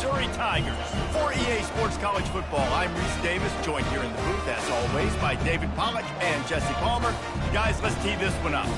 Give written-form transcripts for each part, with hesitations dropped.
Missouri Tigers. For EA Sports College Football, I'm Reese Davis, joined here in the booth, as always, by David Pollack and Jesse Palmer. Guys, let's tee this one up.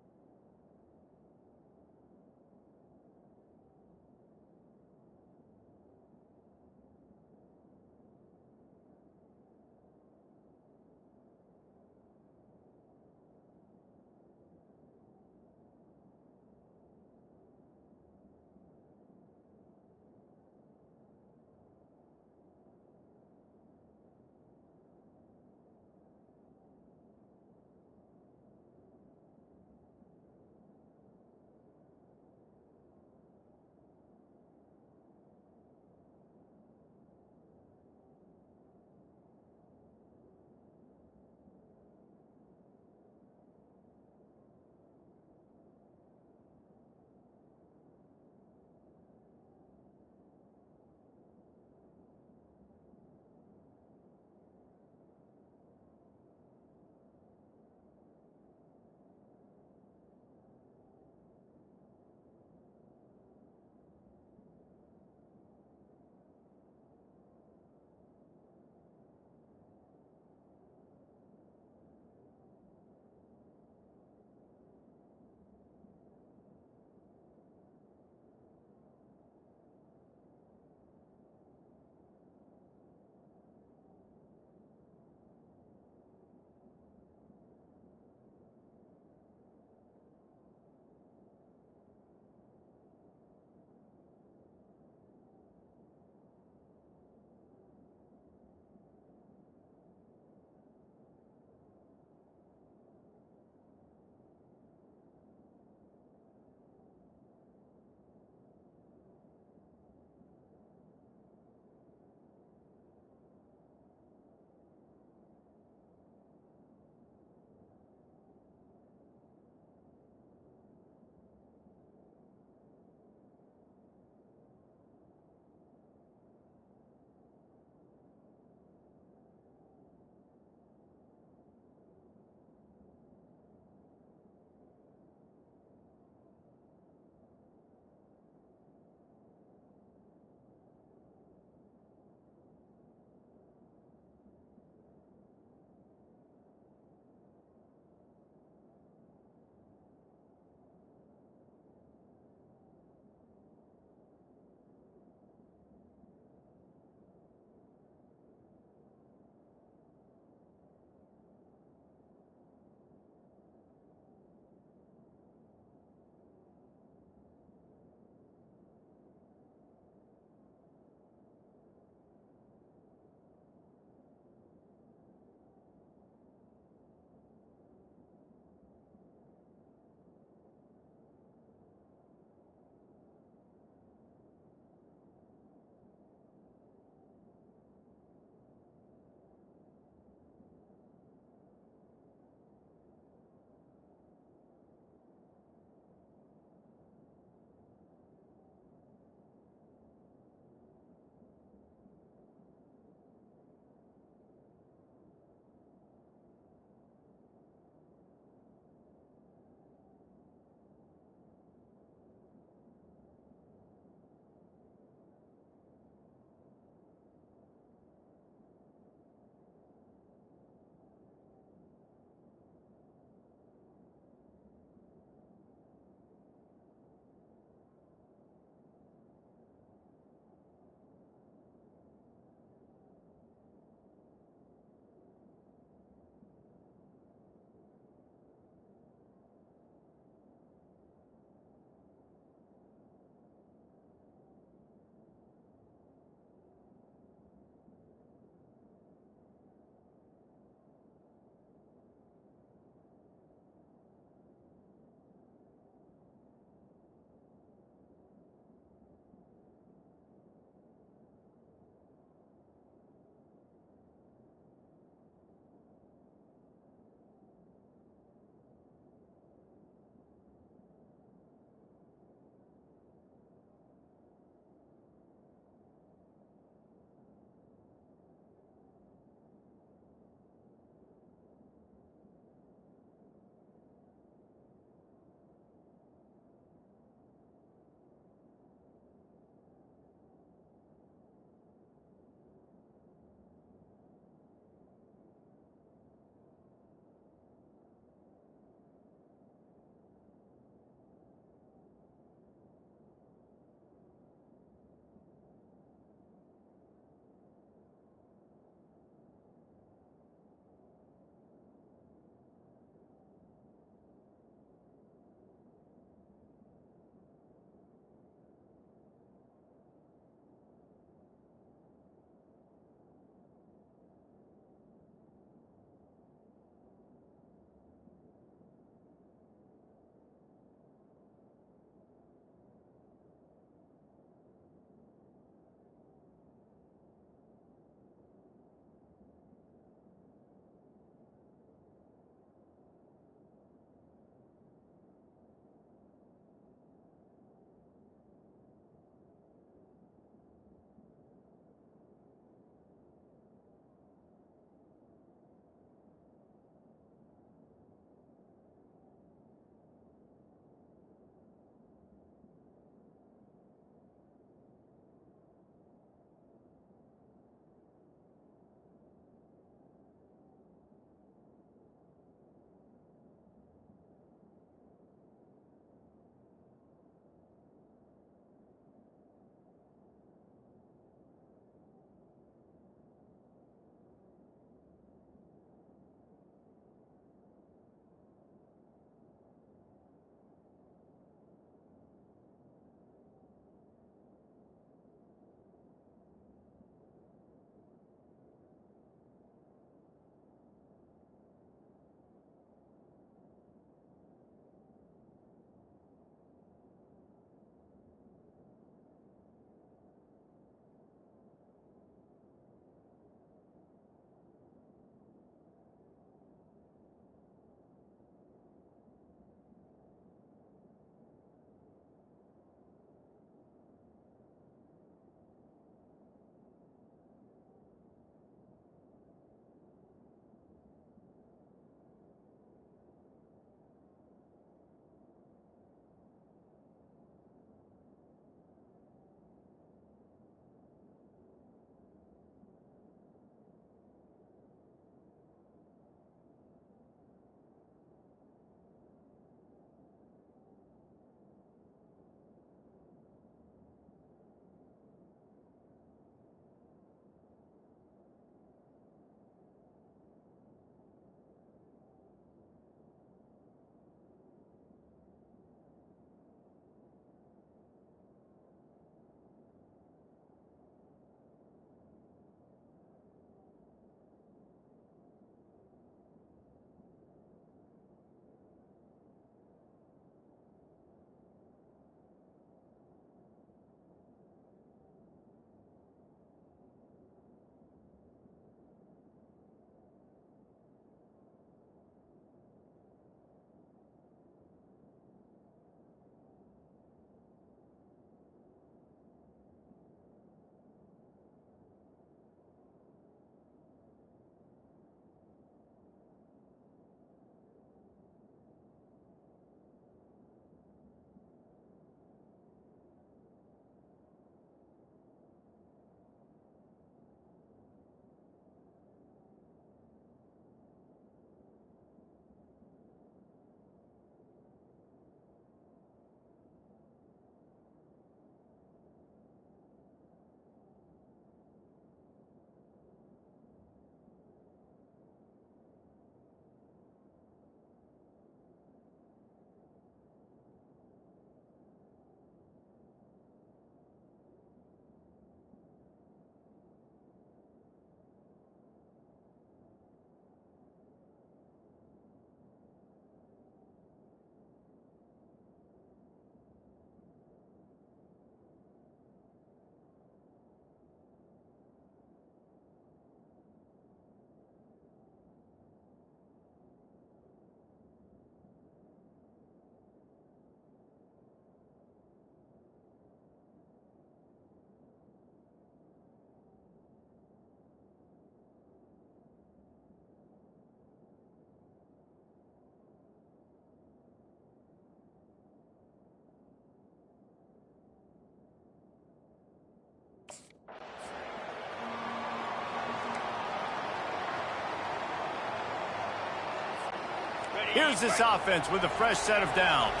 Here's this offense with a fresh set of downs.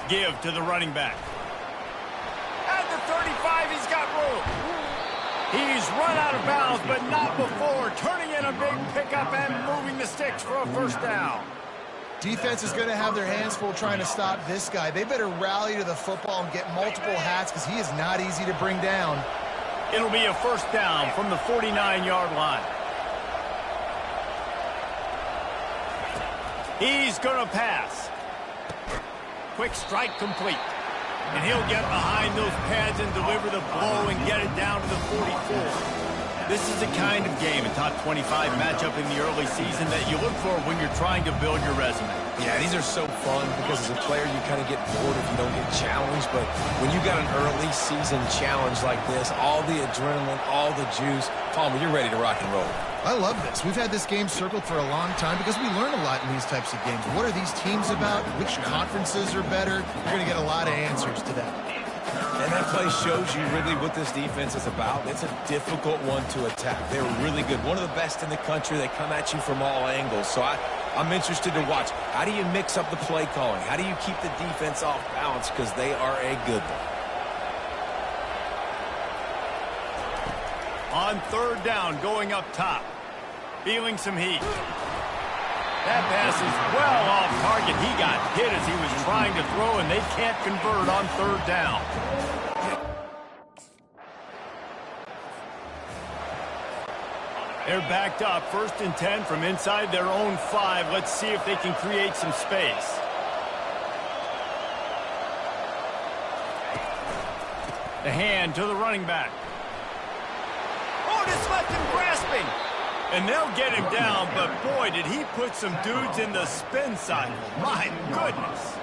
Give to the running back. At the 35, he's got room. He's run out of bounds, but not before turning in a big pickup and moving the sticks for a first down. Defense is going to have their hands full trying to stop this guy. They better rally to the football and get multiple hats because he is not easy to bring down. It'll be a first down from the 49-yard line. He's going to pass. Quick strike complete. And he'll get behind those pads and deliver the blow and get it down to the 44. This is the kind of game, a top 25 matchup in the early season that you look for when you're trying to build your resume. Yeah, these are so fun because as a player you kind of get bored if you don't get challenged. But when you got an early season challenge like this, all the adrenaline, all the juice, Palmer, you're ready to rock and roll. I love this. We've had this game circled for a long time because we learn a lot in these types of games. What are these teams about? Which conferences are better? You're going to get a lot of answers to that. And that play shows you really what this defense is about. It's a difficult one to attack. They're really good. One of the best in the country. They come at you from all angles. So I'm interested to watch. How do you mix up the play calling? How do you keep the defense off balance? Because they are a good one. On third down, going up top. Feeling some heat. That pass is well off target. He got hit as he was trying to throw, and they can't convert on third down. They're backed up, 1st and 10 from inside their own 5. Let's see if they can create some space. The hand to the running back. Otis left him grasping. And they'll get him down, but boy, did he put some dudes in the spin cycle. My goodness.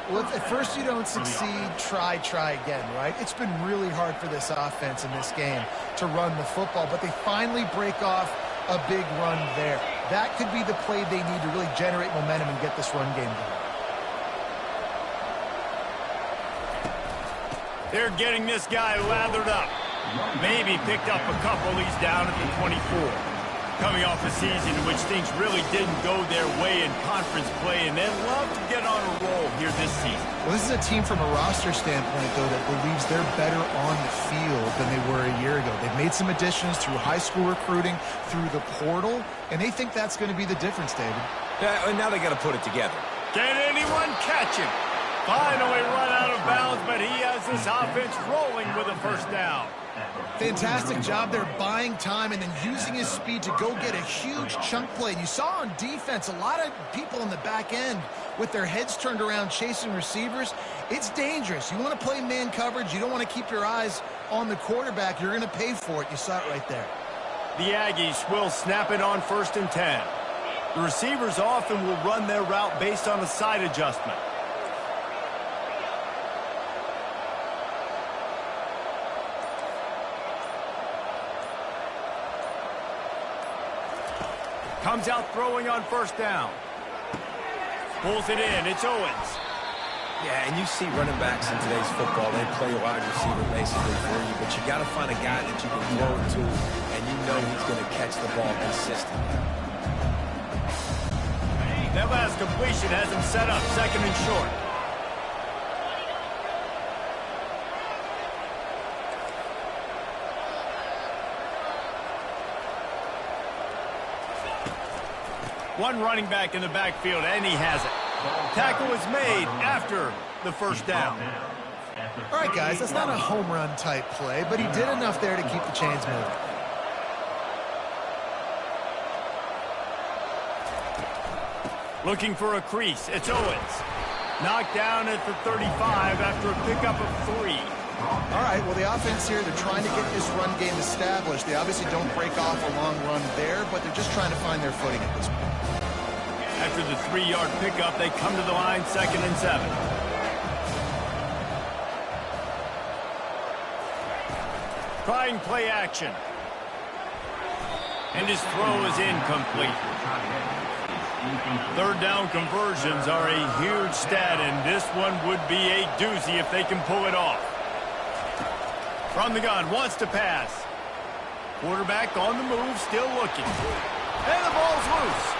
Well, if at first you don't succeed, try again, right? It's been really hard for this offense in this game to run the football, but they finally break off a big run there. That could be the play they need to really generate momentum and get this run game going. They're getting this guy lathered up. Maybe picked up a couple. He's down at the 24. Coming off a season in which things really didn't go their way in conference play, and they'd love to get on a roll here this season. Well, this is a team from a roster standpoint, though, that believes they're better on the field than they were a year ago. They've made some additions through high school recruiting, through the portal, and they think that's going to be the difference, David. Yeah, and now they got to put it together. Can anyone catch him? Finally run out of bounds, but he has this offense rolling with a first down. Fantastic job there buying time and then using his speed to go get a huge chunk play. And you saw on defense a lot of people in the back end with their heads turned around chasing receivers. It's dangerous. You want to play man coverage. You don't want to keep your eyes on the quarterback. You're going to pay for it. You saw it right there. The Aggies will snap it on 1st and 10. The receivers often will run their route based on a side adjustment. Comes out throwing on 1st down. Pulls it in. It's Owens. Yeah, and you see running backs in today's football, they play a wide receiver basically for you, but you got to find a guy that you can throw it to, and you know he's going to catch the ball consistently. That last completion has him set up 2nd and short. One running back in the backfield, and he has it. Tackle is made after the first down. All right, guys, that's not a home run type play, but he did enough there to keep the chains moving. Looking for a crease. It's Owens. Knocked down at the 35 after a pickup of 3. All right, well, the offense here, they're trying to get this run game established. They obviously don't break off a long run there, but they're just trying to find their footing at this point. After the 3-yard pickup, they come to the line 2nd and 7. Trying play action. And his throw is incomplete. 3rd down conversions are a huge stat, and this one would be a doozy if they can pull it off. From the gun, wants to pass. Quarterback on the move, still looking. And the ball's loose.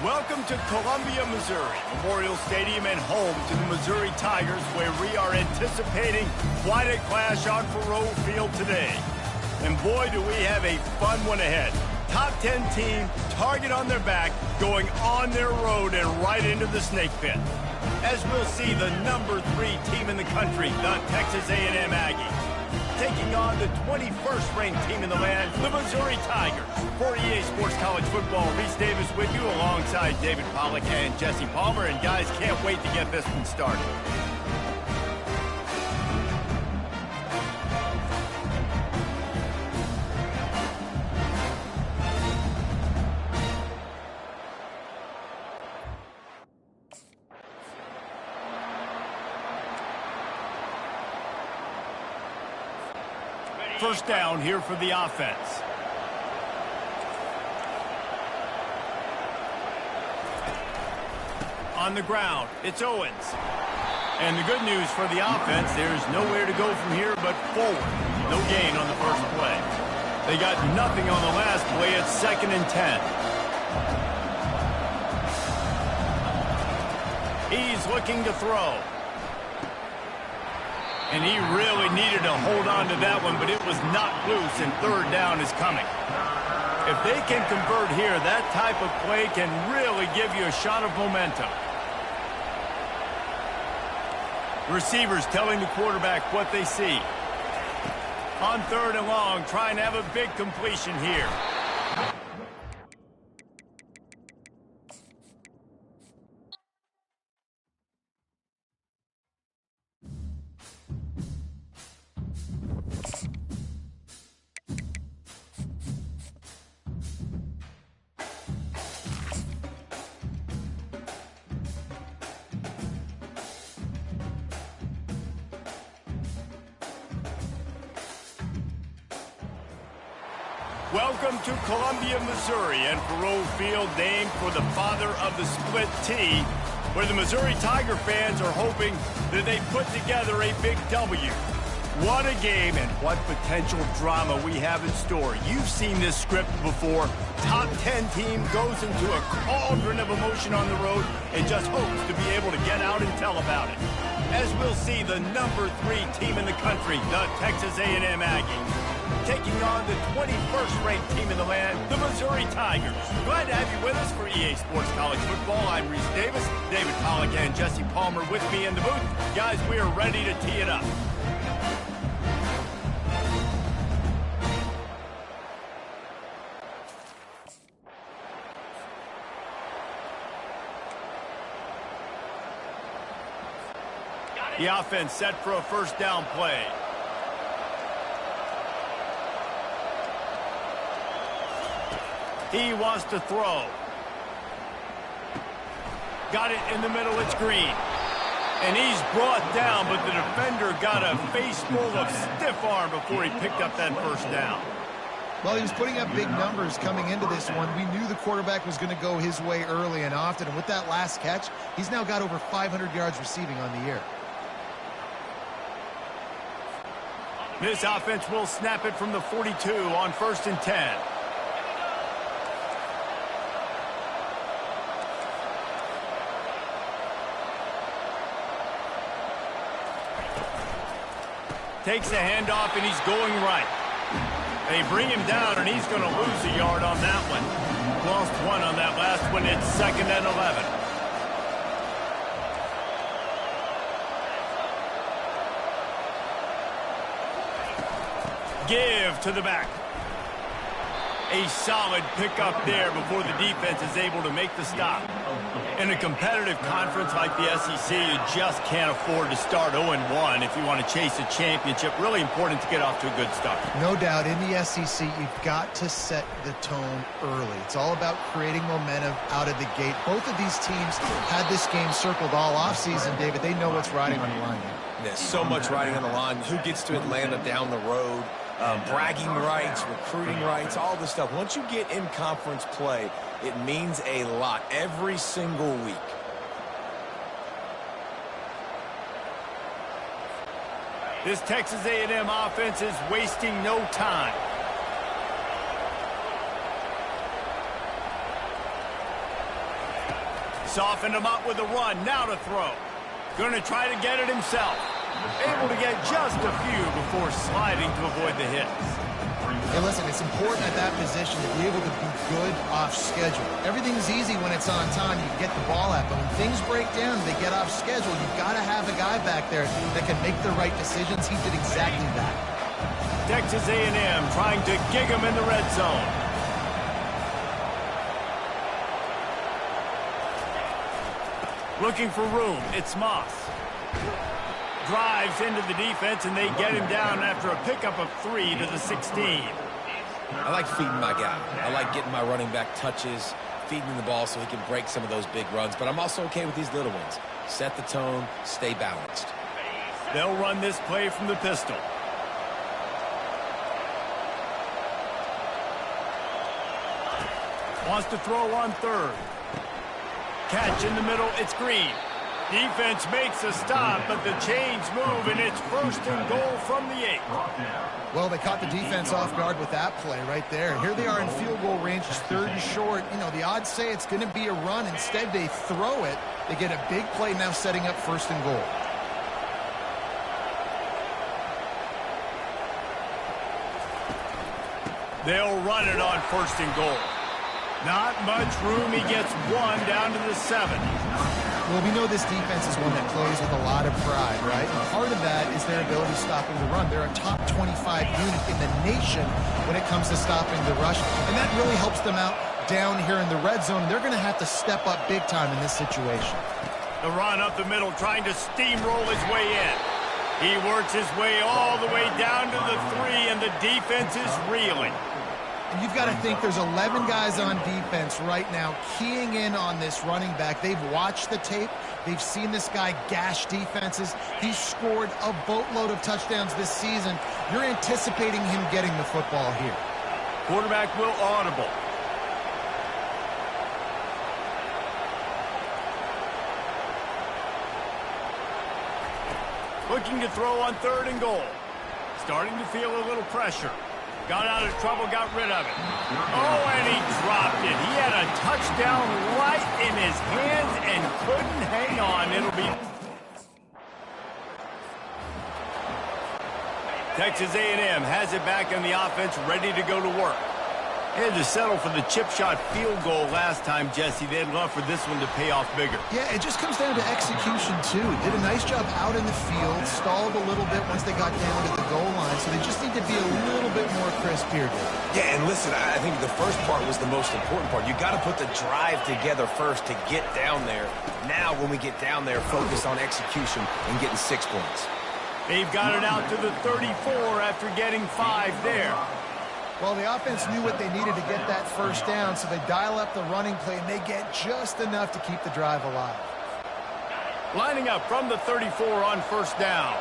Welcome to Columbia, Missouri, Memorial Stadium and home to the Missouri Tigers, where we are anticipating quite a clash on Faurot Field today. And boy, do we have a fun one ahead. Top 10 team, target on their back, going on their road and right into the snake pit. As we'll see, the number 3 team in the country, the Texas A&M Aggies, taking on the 21st ranked team in the land, the Missouri Tigers. For EA Sports College Football, Reese Davis with you alongside David Pollack and Jesse Palmer. And guys, can't wait to get this one started. First down here for the offense. On the ground, it's Owens. And the good news for the offense, there's nowhere to go from here but forward. No gain on the first play. They got nothing on the last play. It's 2nd and 10. He's looking to throw. And he really needed to hold on to that one, but it was knocked loose, and 3rd down is coming. If they can convert here, that type of play can really give you a shot of momentum. Receivers telling the quarterback what they see. On 3rd and long, trying to have a big completion here. Welcome to Columbia, Missouri, and Faurot Field, named for the father of the split T, where the Missouri Tiger fans are hoping that they put together a big W. What a game and what potential drama we have in store. You've seen this script before. Top 10 team goes into a cauldron of emotion on the road and just hopes to be able to get out and tell about it. As we'll see, the number 3 team in the country, the Texas A&M Aggies, taking on the 21st ranked team in the land, the Missouri Tigers. Glad to have you with us for EA Sports College Football. I'm Reese Davis, David Pollack and Jesse Palmer with me in the booth. Guys, we are ready to tee it up. The offense set for a 1st down play. He wants to throw. Got it in the middle, it's Green. And he's brought down, but the defender got a face full of stiff arm before he picked up that 1st down. Well, he was putting up big numbers coming into this one. We knew the quarterback was going to go his way early and often, and with that last catch, he's now got over 500 yards receiving on the year. This offense will snap it from the 42 on 1st and 10. Takes the handoff, and he's going right. They bring him down, and he's going to lose a yard on that one. Lost 1 on that last one. It's 2nd and 11. Give to the back. A solid pickup there before the defense is able to make the stop. In a competitive conference like the SEC, you just can't afford to start 0-1 if you want to chase a championship. Really important to get off to a good start. No doubt, in the SEC, you've got to set the tone early. It's all about creating momentum out of the gate. Both of these teams had this game circled all offseason, David. They know what's riding on the line here. There's so much riding on the line. Who gets to Atlanta down the road? Bragging rights, recruiting rights, all this stuff. Once you get in conference play, it means a lot every single week. This Texas A&M offense is wasting no time. Softened him up with a run. Now to throw. Going to try to get it himself. Able to get just a few before sliding to avoid the hit. Hey, listen, it's important at that position to be able to be good off schedule. Everything's easy when it's on time. You get the ball out. But when things break down, they get off schedule. You've got to have a guy back there that can make the right decisions. He did exactly that. Texas A&M trying to gig him in the red zone. Looking for room. It's Moss. Drives into the defense, and they get him down after a pickup of 3 to the 16. I like feeding my guy. I like getting my running back touches, feeding him the ball so he can break some of those big runs. But I'm also okay with these little ones. Set the tone, stay balanced. They'll run this play from the pistol. Wants to throw on third. Catch in the middle, it's Green. Defense makes a stop, but the chains move, and it's 1st and goal from the 8. Well, they caught the defense off guard with that play right there. Here they are in field goal range, it's 3rd and short. You know, the odds say it's going to be a run. Instead, they throw it. They get a big play now setting up 1st and goal. They'll run it on 1st and goal. Not much room. He gets 1 down to the 7. Well, we know this defense is one that plays with a lot of pride, right? And part of that is their ability stopping the run. They're a top 25 unit in the nation when it comes to stopping the rush. And that really helps them out down here in the red zone. They're going to have to step up big time in this situation. The run up the middle, trying to steamroll his way in. He works his way all the way down to the 3, and the defense is reeling. And you've got to think there's 11 guys on defense right now keying in on this running back. They've watched the tape. They've seen this guy gash defenses. He's scored a boatload of touchdowns this season. You're anticipating him getting the football here. Quarterback will audible. Looking to throw on 3rd and goal. Starting to feel a little pressure. Got out of trouble, got rid of it. Oh, and he dropped it. He had a touchdown right in his hands and couldn't hang on. It'll be Texas A&M has it back in the offense, ready to go to work. They had to settle for the chip shot field goal last time, Jesse. They'd love for this one to pay off bigger. Yeah, it just comes down to execution, too. Did a nice job out in the field, stalled a little bit once they got down to the goal line, so they just need to be a little bit more crisp here, Dave. Yeah, and listen, I think the first part was the most important part. You got to put the drive together first to get down there. Now, when we get down there, focus on execution and getting 6 points. They've got it out to the 34 after getting 5 there. Well, the offense knew what they needed to get that first down, so they dial up the running play, and they get just enough to keep the drive alive. Lining up from the 34 on 1st down.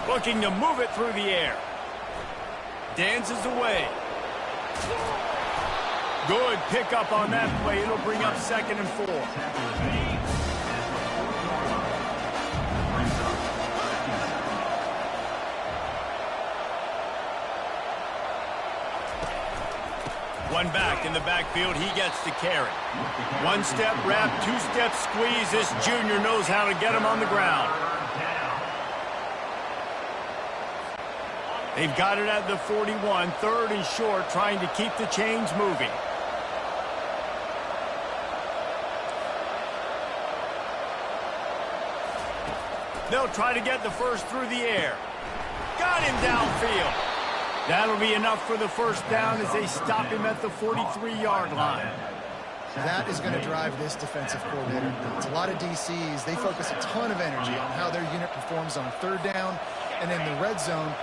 Looking to move it through the air. Dances away. Good pickup on that play. It'll bring up 2nd and 4. One back in the backfield, he gets to carry. 1-step wrap, 2-step squeeze. This junior knows how to get him on the ground. They've got it at the 41, 3rd and short, trying to keep the chains moving. They'll try to get the first through the air. Got him downfield. That'll be enough for the first down as they stop him at the 43-yard line. That is going to drive this defensive coordinator nuts. A lot of DCs, they focus a ton of energy on how their unit performs on third down and in the red zone.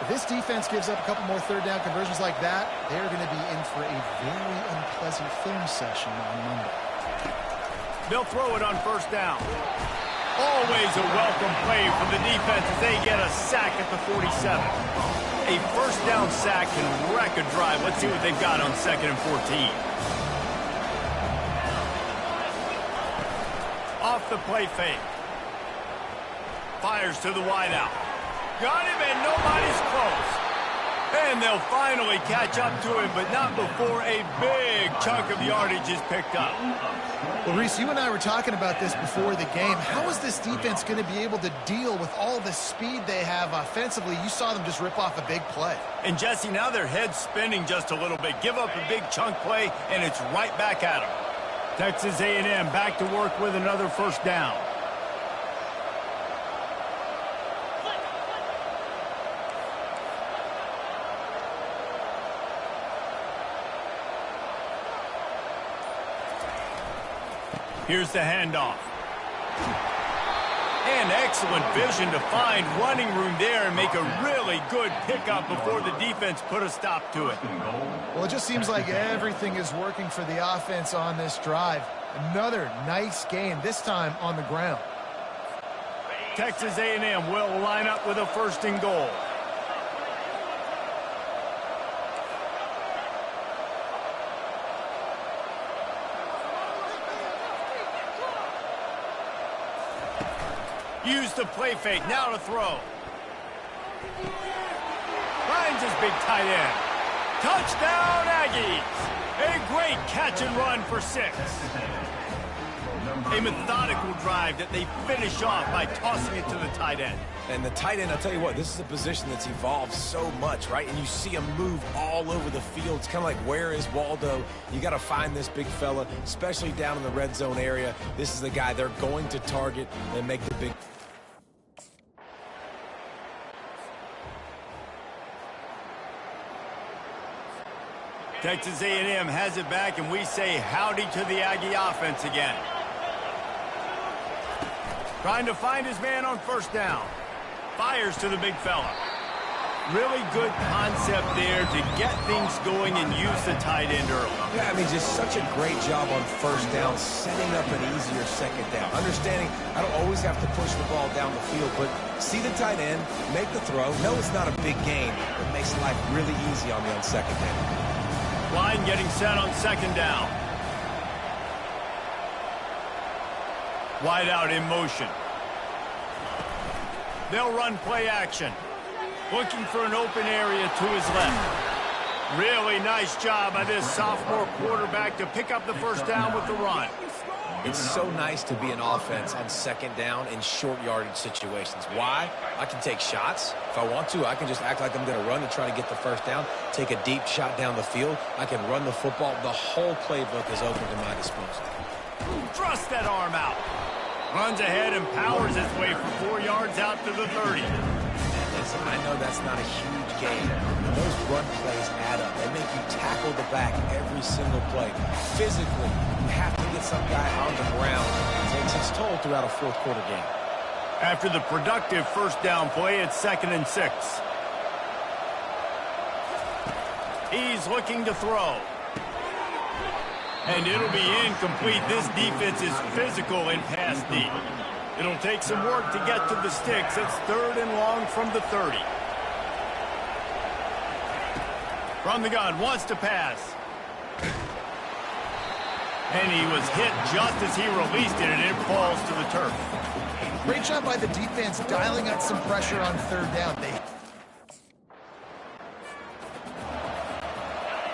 If this defense gives up a couple more third down conversions like that, they're going to be in for a very unpleasant film session on Monday. They'll throw it on first down. Always a welcome play for the defense as they get a sack at the 47. A first down sack can wreck a drive. Let's see what they've got on 2nd and 14. Off the play fake. Fires to the wideout. Got him and nobody's close. And they'll finally catch up to him, but not before a big chunk of yardage is picked up. Well, Reese, you and I were talking about this before the game. How is this defense going to be able to deal with all the speed they have offensively? You saw them just rip off a big play. And, Jesse, now their head's spinning just a little bit. Give up a big chunk play, and it's right back at them. Texas A&M back to work with another first down. Here's the handoff. And excellent vision to find running room there and make a really good pickup before the defense put a stop to it. Well, it just seems like everything is working for the offense on this drive. Another nice game, this time on the ground. Texas A&M will line up with a 1st and goal. Use the play fake, now to throw. Finds his big tight end. Touchdown, Aggies! A great catch and run for 6. A methodical drive that they finish off by tossing it to the tight end. And the tight end, I'll tell you what, this is a position that's evolved so much, right? And you see him move all over the field. It's kind of like, where is Waldo? You got to find this big fella, especially down in the red zone area. This is the guy they're going to target and make the big... Texas A&M has it back, and we say howdy to the Aggie offense again. Trying to find his man on first down. Fires to the big fella. Really good concept there to get things going and use the tight end early. Yeah, I mean, just such a great job on first down, setting up an easier second down. Understanding I don't always have to push the ball down the field, but see the tight end, make the throw. No, it's not a big gain, but it makes life really easy on me on second down. Line getting set on 2nd down. Wide out in motion. They'll run play action. Looking for an open area to his left. Really nice job by this sophomore quarterback to pick up the first down with the run. It's so nice to be an offense on 2nd down in short yardage situations. Why? I can take shots. If I want to, I can just act like I'm going to run to try to get the first down, take a deep shot down the field. I can run the football. The whole playbook is open to my disposal. Thrust that arm out. Runs ahead and powers his way for 4 yards out to the 30. Listen, I know that's not a huge gain, but those run plays add up. They make you tackle the back every single play. Physically, you have to get some guy on the ground. It takes its toll throughout a 4th quarter game. After the productive first down play, it's 2nd and 6. He's looking to throw. And it'll be incomplete. This defense is physical in pass deep. It'll take some work to get to the sticks. It's 3rd and long from the 30. From the gun, wants to pass. And he was hit just as he released it, and it falls to the turf. Great job by the defense dialing out some pressure on 3rd down.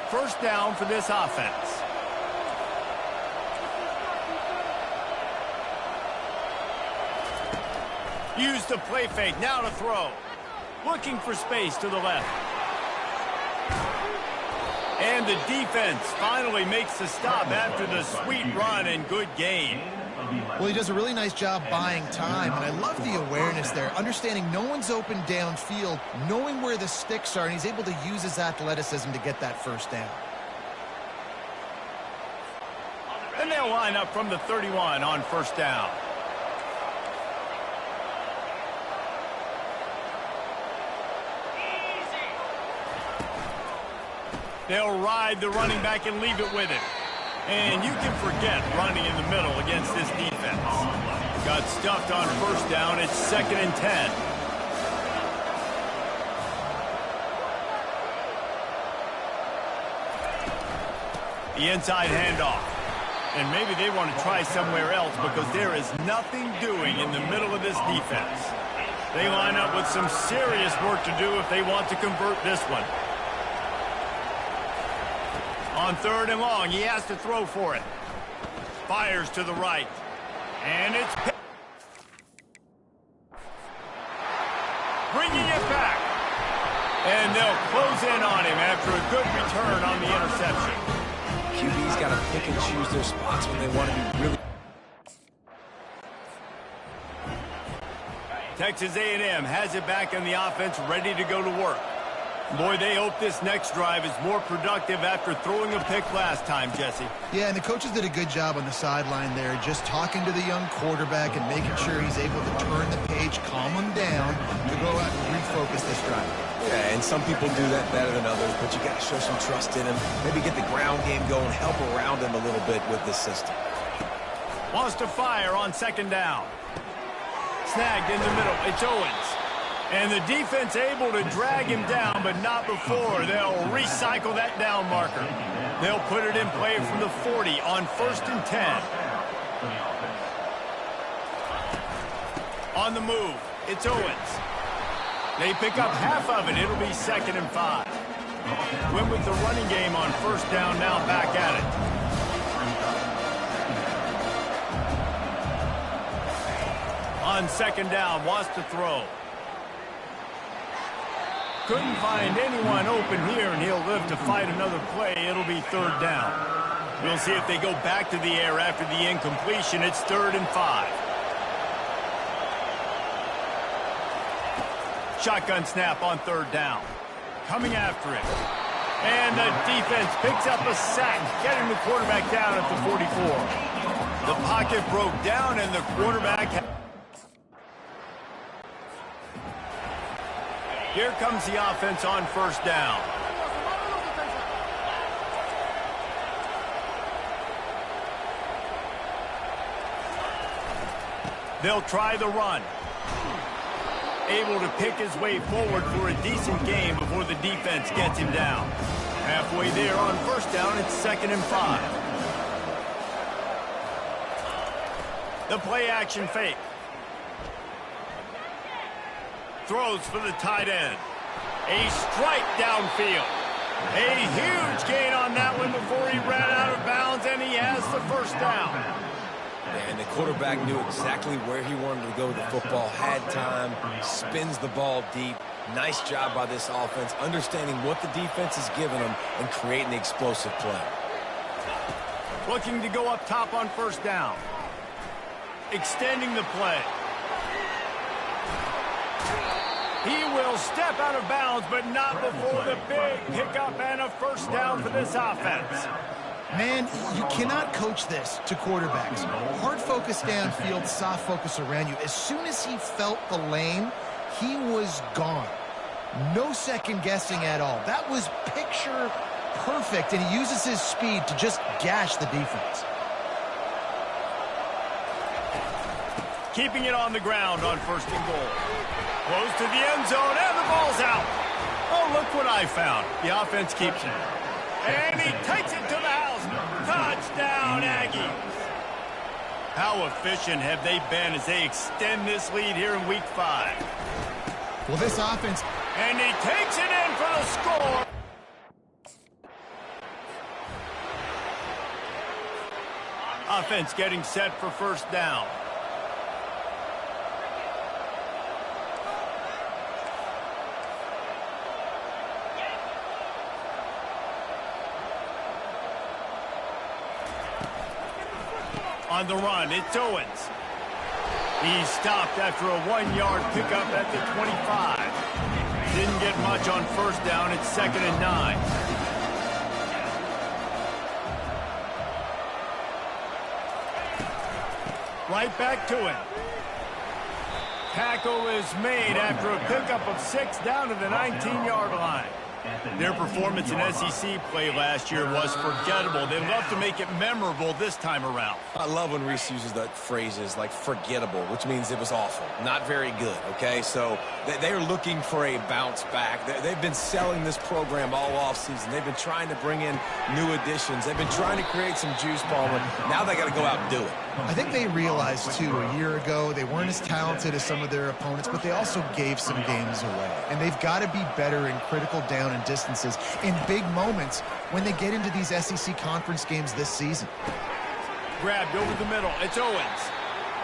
First down for this offense. Use the play fake, now to throw. Looking for space to the left. And the defense finally makes the stop after the sweet run and good gain. Well, he does a really nice job buying time, and I love the awareness there, understanding no one's open downfield, knowing where the sticks are, and he's able to use his athleticism to get that first down. And they'll line up from the 31 on first down. They'll ride the running back and leave it with him. And you can forget running in the middle against this defense. Got stuffed on first down. It's 2nd and 10. The inside handoff. And maybe they want to try somewhere else because there is nothing doing in the middle of this defense. They line up with some serious work to do if they want to convert this one. On 3rd and long, he has to throw for it. Fires to the right. And it's bringing it back. And they'll close in on him after a good return on the interception. QB's got to pick and choose their spots when they want to be really... Texas A&M has it back in the offense, ready to go to work. Boy, they hope this next drive is more productive after throwing a pick last time, Jesse. Yeah, and the coaches did a good job on the sideline there, just talking to the young quarterback and making sure he's able to turn the page, calm him down, to go out and refocus this drive. Yeah, and some people do that better than others, but you got to show some trust in him. Maybe get the ground game going, help around him a little bit with this system. Wants to fire on 2nd down. Snagged in the middle. It's Owens. And the defense able to drag him down, but not before. They'll recycle that down marker. They'll put it in play from the 40 on 1st and 10. On the move, it's Owens. They pick up half of it. It'll be 2nd and 5. Went with the running game on 1st down, now back at it. On 2nd down, wants to throw. Couldn't find anyone open here, and he'll live to fight another play. It'll be 3rd down. We'll see if they go back to the air after the incompletion. It's 3rd and 5. Shotgun snap on 3rd down. Coming after it. And the defense picks up a sack, getting the quarterback down at the 44. The pocket broke down, and the quarterback... Here comes the offense on 1st down. They'll try the run. Able to pick his way forward for a decent game before the defense gets him down. Halfway there on 1st down, it's 2nd and 5. The play action fake. Throws for the tight end. A strike downfield. A huge gain on that one before he ran out of bounds, and he has the 1st down. And the quarterback knew exactly where he wanted to go with the football, had time, spins the ball deep. Nice job by this offense, understanding what the defense is giving them and creating the explosive play. Looking to go up top on 1st down. Extending the play. He will step out of bounds, but not before the big pickup and a 1st down for this offense. Man, you cannot coach this to quarterbacks. Hard focus downfield, soft focus around you. As soon as he felt the lane, he was gone. No second guessing at all. That was picture perfect, and he uses his speed to just gash the defense. Keeping it on the ground on 1st and goal. Close to the end zone, and the ball's out. Oh, look what I found. The offense keeps it. And he takes it to the house. Touchdown, Aggies. How efficient have they been as they extend this lead here in Week 5? Well, this offense... And he takes it in for the score. Offense getting set for 1st down. On the run, it's Owens. He's stopped after a 1-yard pickup at the 25. Didn't get much on first down. It's 2nd and 9. Right back to him. Tackle is made after a pickup of 6 down to the 19-yard line. Their performance in SEC play last year was forgettable. They'd love to make it memorable this time around. I love when Reese uses that phrases like forgettable, which means it was awful, not very good, okay? So they're looking for a bounce back. They've been selling this program all offseason. They've been trying to bring in new additions. They've been trying to create some juice, Palmer. Now they got to go out and do it. I think they realized, too, a year ago they weren't as talented as some of their opponents, but they also gave some games away. And they've got to be better in critical down and distances in big moments when they get into these SEC conference games this season. Grabbed over the middle. It's Owens.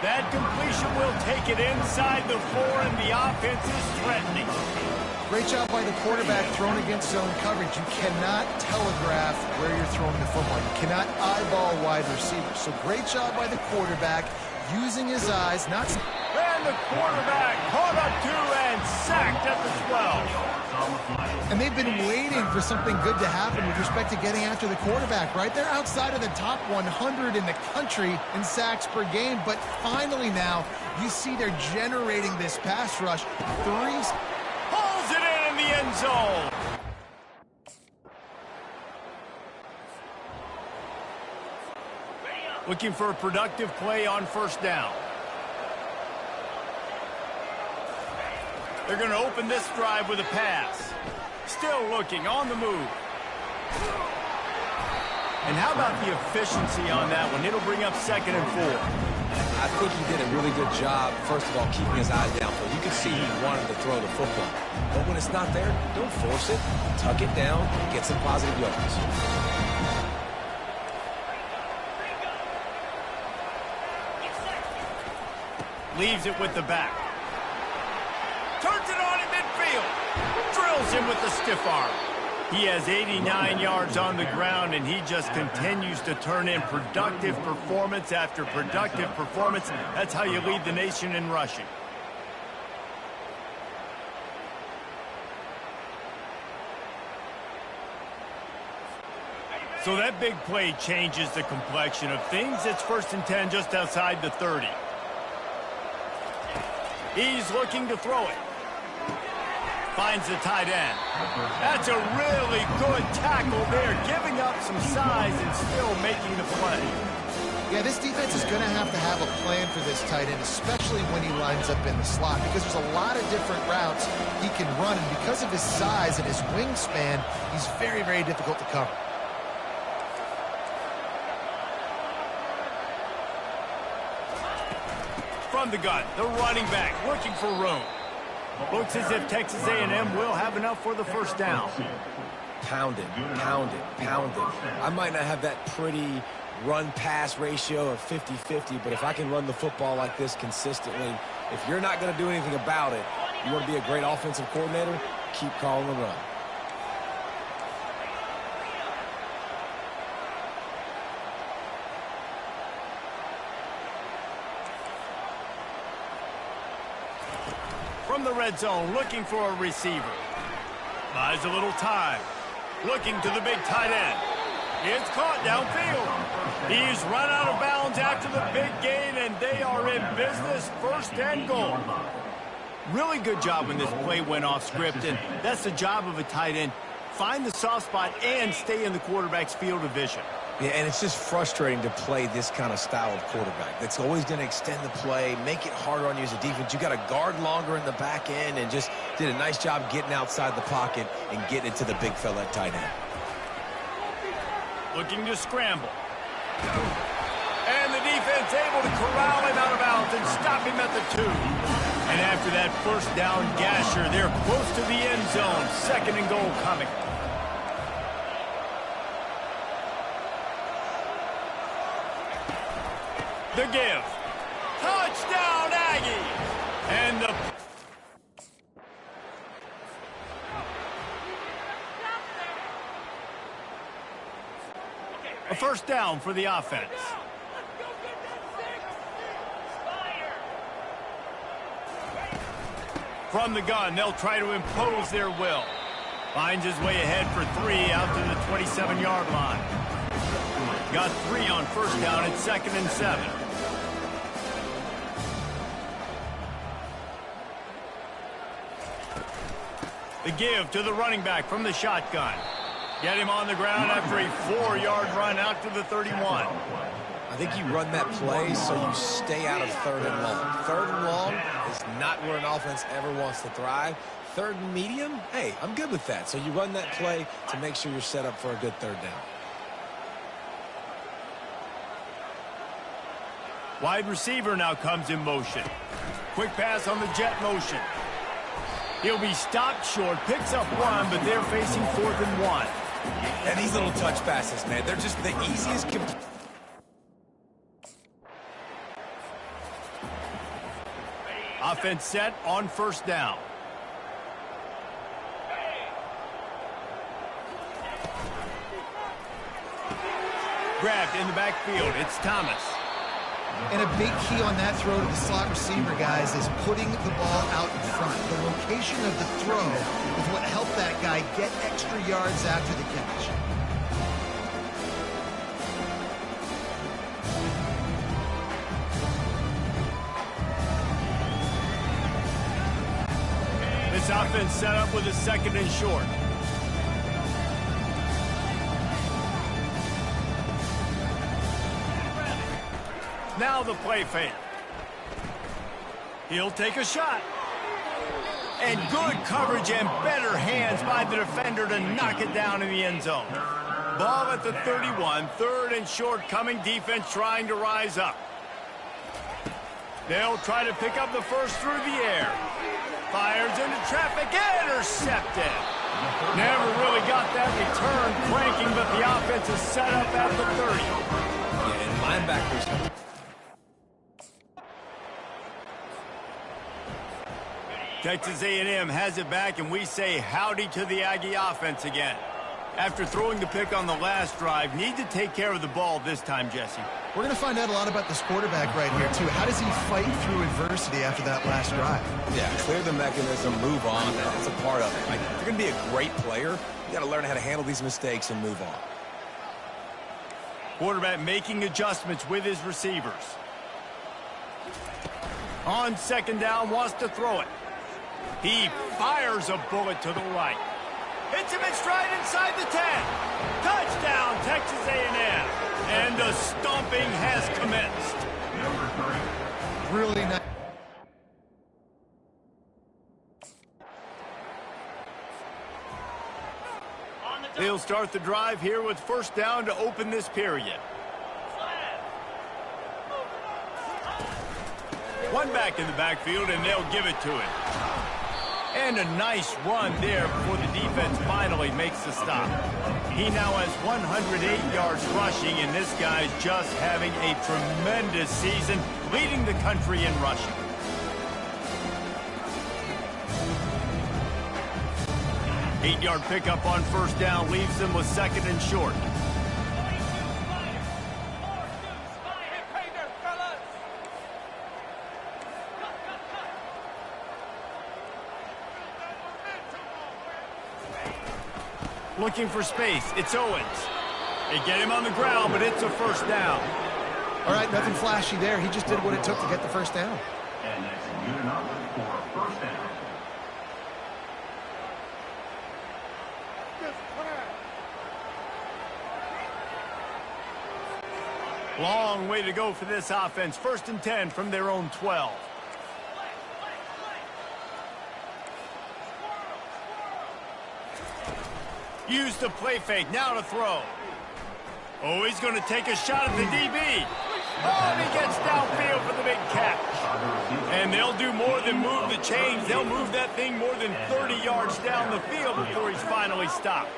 That completion will take it inside the 4, and the offense is threatening. Great job by the quarterback thrown against zone coverage. You cannot telegraph where you're throwing the football. You cannot eyeball wide receivers. So great job by the quarterback using his eyes. And the quarterback caught up to and sacked at the 12. And they've been waiting for something good to happen with respect to getting after the quarterback, right? They're outside of the top 100 in the country in sacks per game, but finally now you see they're generating this pass rush. Pulls it in the end zone. Looking for a productive play on first down. They're going to open this drive with a pass. Still looking, on the move. And how about the efficiency on that one? It'll bring up 2nd and 4. I think he did a really good job, first of all, keeping his eyes downfield. You can see he wanted to throw the football. But when it's not there, don't force it. Tuck it down, get some positive yards. Leaves it with the back. Turns it on in midfield. Drills him with the stiff arm. He has 89 yards on the ground, and he just continues to turn in productive performance after productive performance. That's how you lead the nation in rushing. So that big play changes the complexion of things. It's 1st and 10 just outside the 30. He's looking to throw it. Finds the tight end. That's a really good tackle there, giving up some size and still making the play. Yeah, this defense is going to have a plan for this tight end, especially when he lines up in the slot, because there's a lot of different routes he can run, and because of his size and his wingspan, he's very, very difficult to cover. From the gun, the running back looking for room. Looks as if Texas A&M will have enough for the first down. Pound it, pound it, pound it. I might not have that pretty run-pass ratio of 50-50, but if I can run the football like this consistently, if you're not going to do anything about it, you want to be a great offensive coordinator, keep calling the run. From the red zone, looking for a receiver. Buys a little time. Looking to the big tight end. It's caught downfield. He's run out of bounds after the big gain, and they are in business, 1st and goal. Really good job when this play went off script, and that's the job of a tight end. Find the soft spot and stay in the quarterback's field of vision. Yeah, and it's just frustrating to play this kind of style of quarterback. That's always going to extend the play, make it harder on you as a defense. You got to guard longer in the back end, and just did a nice job getting outside the pocket and getting it to the big fella at tight end. Looking to scramble. And the defense able to corral him out of bounds and stop him at the 2. And after that first down gasher, they're close to the end zone. 2nd and goal coming. The give. Touchdown, Aggies! And the... a first down for the offense. From the gun, they'll try to impose their will. Finds his way ahead for 3 out to the 27-yard line. Got 3 on first down at 2nd and 7. The give to the running back from the shotgun. Get him on the ground after a 4-yard run out to the 31. I think you run that play so you stay out of 3rd and long. 3rd and long is not where an offense ever wants to thrive. 3rd and medium, hey, I'm good with that. So you run that play to make sure you're set up for a good 3rd down. Wide receiver now comes in motion. Quick pass on the jet motion. He'll be stopped short, picks up 1, but they're facing 4th and 1. And these little touch passes, man, they're just the easiest. Offense set on first down. Grabbed in the backfield. It's Thomas. And a big key on that throw to the slot receiver, guys, is putting the ball out in front. The location of the throw is what helped that guy get extra yards after the catch. This offense set up with a 2nd and short. Now the play fake. He'll take a shot. And good coverage and better hands by the defender to knock it down in the end zone. Ball at the 31, 3rd and short coming, defense trying to rise up. They'll try to pick up the first through the air. Fires into traffic, intercepted. Never really got that return cranking, but the offense is set up at the 30. Yeah, and linebackers. Texas A&M has it back, and we say howdy to the Aggie offense again. After throwing the pick on the last drive, need to take care of the ball this time, Jesse. We're going to find out a lot about this quarterback right here, too. How does he fight through adversity after that last drive? Yeah, clear the mechanism, move on. That's a part of it. Like, if you're going to be a great player, you got to learn how to handle these mistakes and move on. Quarterback making adjustments with his receivers. On 2nd down, wants to throw it. He fires a bullet to the right. Hits him in stride inside the 10. Touchdown, Texas A&M. And the stomping has commenced. Really nice. They'll start the drive here with first down to open this period. One back in the backfield, and they'll give it to him. And a nice run there before the defense finally makes the stop. He now has 108 yards rushing, and this guy's just having a tremendous season, leading the country in rushing. Eight-yard pickup on first down leaves them with 2nd and short. Looking for space. It's Owens. They get him on the ground, but it's a first down. All right, nothing flashy there. He just did what it took to get the first down. And executed on for first down. Long way to go for this offense. 1st and 10 from their own 12. Use the play fake. Now to throw. Oh, he's going to take a shot at the DB. Oh, and he gets downfield for the big catch. And they'll do more than move the chains. They'll move that thing more than 30 yards down the field before he's finally stopped.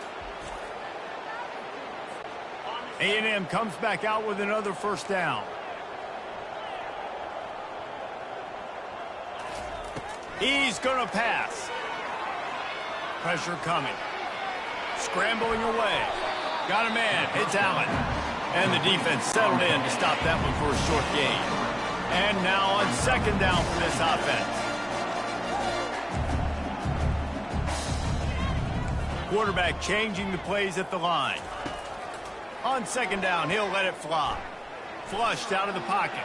A&M comes back out with another first down. He's going to pass. Pressure coming. Scrambling away. Got a man. It's Allen. And the defense settled in to stop that one for a short gain. And now on 2nd down for this offense. quarterback changing the plays at the line. On second down, he'll let it fly. Flushed out of the pocket.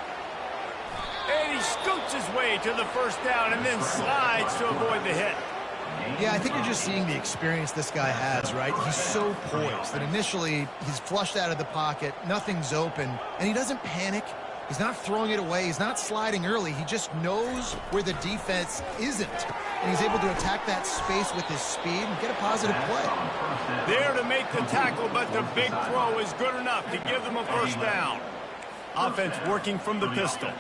And he scoots his way to the first down and then slides to avoid the hit. Yeah, I think you're just seeing the experience this guy has, right? He's so poised that initially he's flushed out of the pocket, nothing's open, and he doesn't panic. He's not throwing it away. He's not sliding early. He just knows where the defense isn't, and he's able to attack that space with his speed and get a positive play. There to make the tackle, but the big throw is good enough to give them a first down. Offense working from the pistol.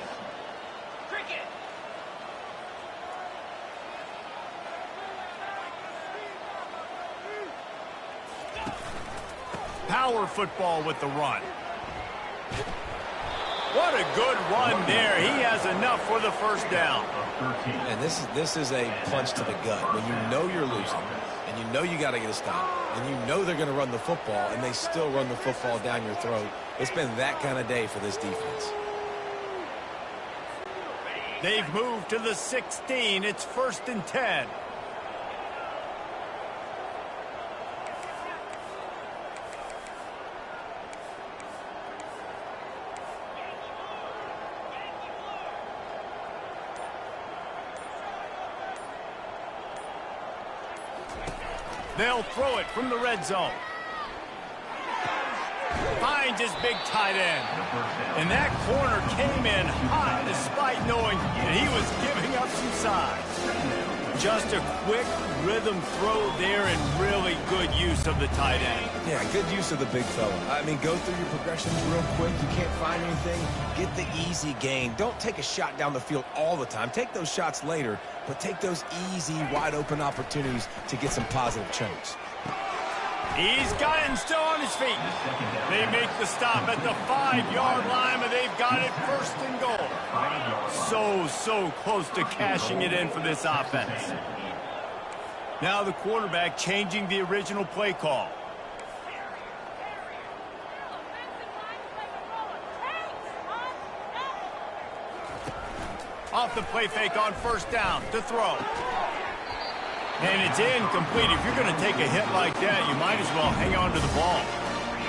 Power football with the run. What a good run there. He has enough for the first down. And this is a punch to the gut. When you know you're losing, and you know you got to get a stop, and you know they're going to run the football, and they still run the football down your throat. It's been that kind of day for this defense. They've moved to the 16. It's 1st and 10. They'll throw it from the red zone. Finds his big tight end. And that corner came in hot despite knowing that he was giving up some size. Just a quick rhythm throw there and really good use of the tight end. Yeah, good use of the big fella. I mean, go through your progressions real quick. You can't find anything. Get the easy gain. Don't take a shot down the field all the time. Take those shots later, but take those easy, wide-open opportunities to get some positive chunks. He's got it and still on his feet. They make the stop at the 5-yard line, but they've got it 1st and goal. So close to cashing it in for this offense. Now the quarterback changing the original play call. Off the play fake on 1st down to throw. And it's incomplete. If you're going to take a hit like that, you might as well hang on to the ball.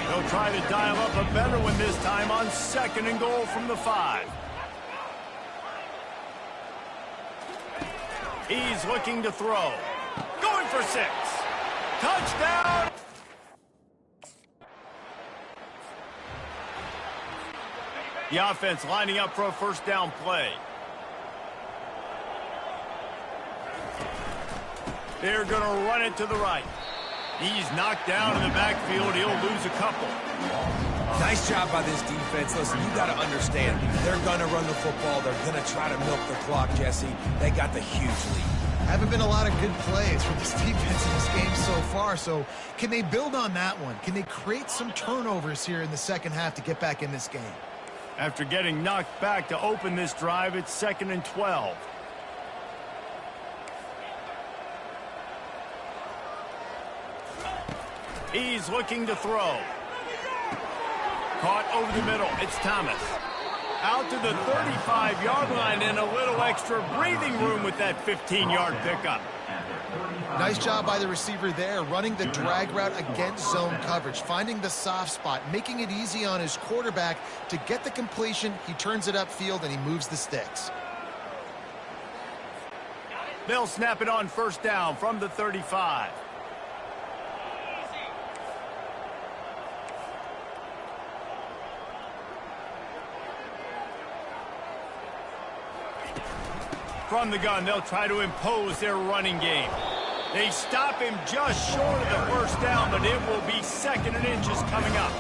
They'll try to dial up a better one this time on 2nd and goal from the 5. He's looking to throw. Going for 6. Touchdown! The offense lining up for a 1st down play. They're going to run it to the right. He's knocked down in the backfield. He'll lose a couple. Nice job by this defense. Listen, you got to understand, they're going to run the football. They're going to try to milk the clock, Jesse. They got the huge lead. Haven't been a lot of good plays from this defense in this game so far, so can they build on that one? Can they create some turnovers here in the second half to get back in this game? After getting knocked back to open this drive, it's 2nd and 12. He's looking to throw. Caught over the middle. It's Thomas. Out to the 35-yard line and a little extra breathing room with that 15-yard pickup. Nice job by the receiver there, running the drag route against zone coverage, finding the soft spot, making it easy on his quarterback to get the completion. He turns it upfield and he moves the sticks. They'll snap it on 1st down from the 35. From the gun, they'll try to impose their running game. They stop him just short of the 1st down, but it will be 2nd and inches coming up.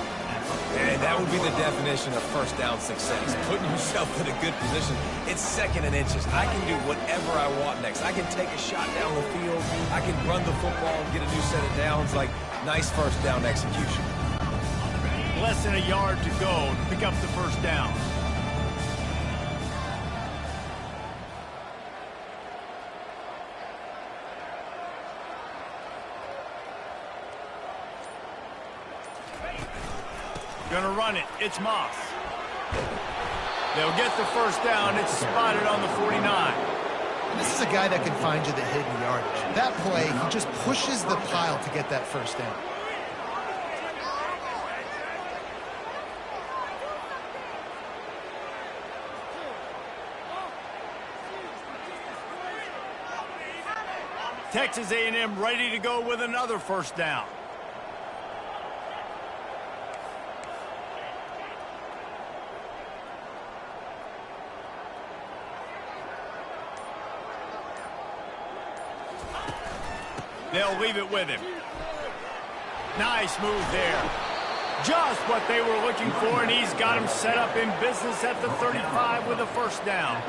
And that would be the definition of 1st down success. Putting yourself in a good position. It's 2nd and inches. I can do whatever I want next. I can take a shot down the field. I can run the football and get a new set of downs. Like, nice 1st down execution. Less than a yard to go to pick up the 1st down. Gonna run it. It's Moss. They'll get the 1st down. It's spotted on the 49. This is a guy that can find you the hidden yardage. That play, he just pushes the pile to get that first down. Texas A&M ready to go with another first down. They'll leave it with him. Nice move there. Just what they were looking for, and he's got him set up in business at the 35 with a first down.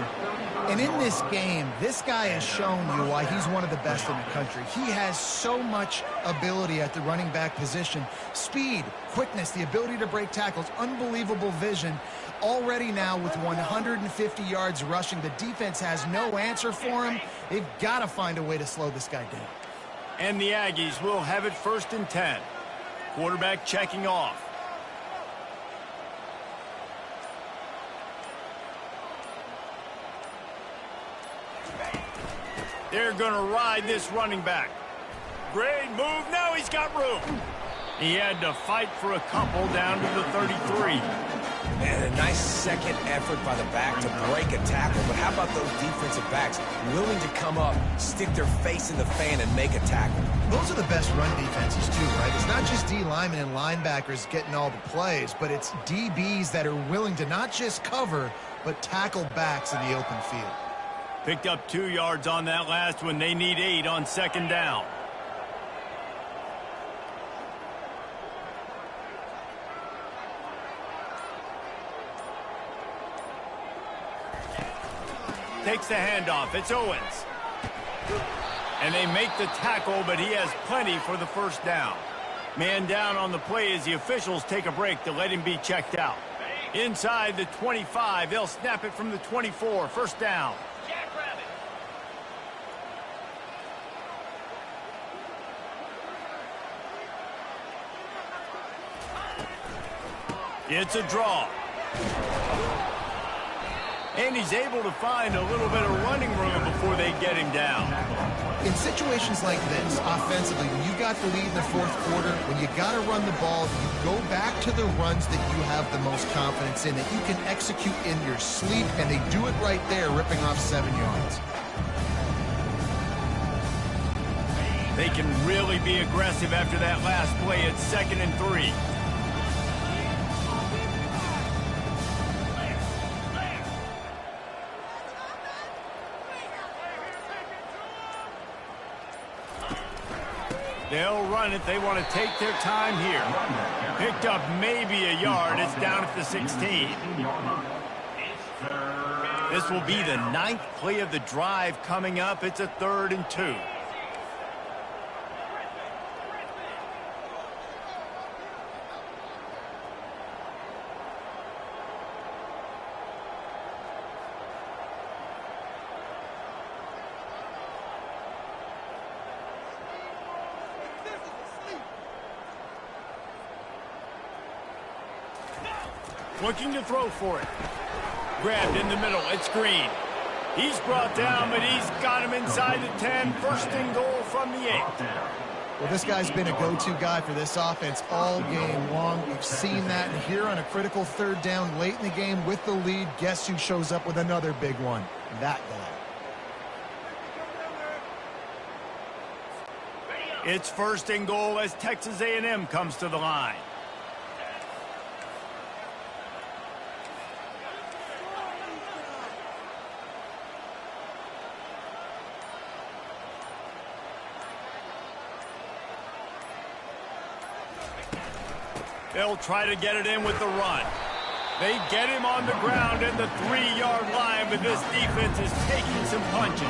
And in this game, this guy has shown you why he's one of the best in the country. He has so much ability at the running back position. Speed, quickness, the ability to break tackles, unbelievable vision. Already now with 150 yards rushing, the defense has no answer for him. They've got to find a way to slow this guy down. And the Aggies will have it 1st and 10. Quarterback checking off. They're going to ride this running back. Great move. Now he's got room. He had to fight for a couple down to the 33. Man, a nice second effort by the back to break a tackle. But how about those defensive backs willing to come up, stick their face in the fan, and make a tackle? Those are the best run defenses, too, right? It's not just D linemen and linebackers getting all the plays, but it's DBs that are willing to not just cover, but tackle backs in the open field. Picked up 2 yards on that last one. They need 8 on 2nd down. Takes the handoff. It's Owens. And they make the tackle, but he has plenty for the first down. Man down on the play as the officials take a break to let him be checked out. Inside the 25, they'll snap it from the 24. First down. It's a draw. And he's able to find a little bit of running room before they get him down. In situations like this, offensively, when you got the lead in the 4th quarter, when you got to run the ball, you go back to the runs that you have the most confidence in, that you can execute in your sleep, and they do it right there, ripping off 7 yards. They can really be aggressive after that last play at 2nd and 3. They'll run it. They want to take their time here. Picked up maybe a yard. It's down at the 16. This will be the 9th play of the drive coming up. It's a 3rd and 2. Looking to throw for it. Grabbed in the middle. It's Green. He's brought down, but he's got him inside the 10. 1st and goal from the 8. Well, this guy's been a go-to guy for this offense all game long. We've seen that. And here on a critical 3rd down late in the game with the lead, guess who shows up with another big one? That guy. It's 1st and goal as Texas A&M comes to the line. They'll try to get it in with the run. They get him on the ground at the 3-yard line, but this defense is taking some punches.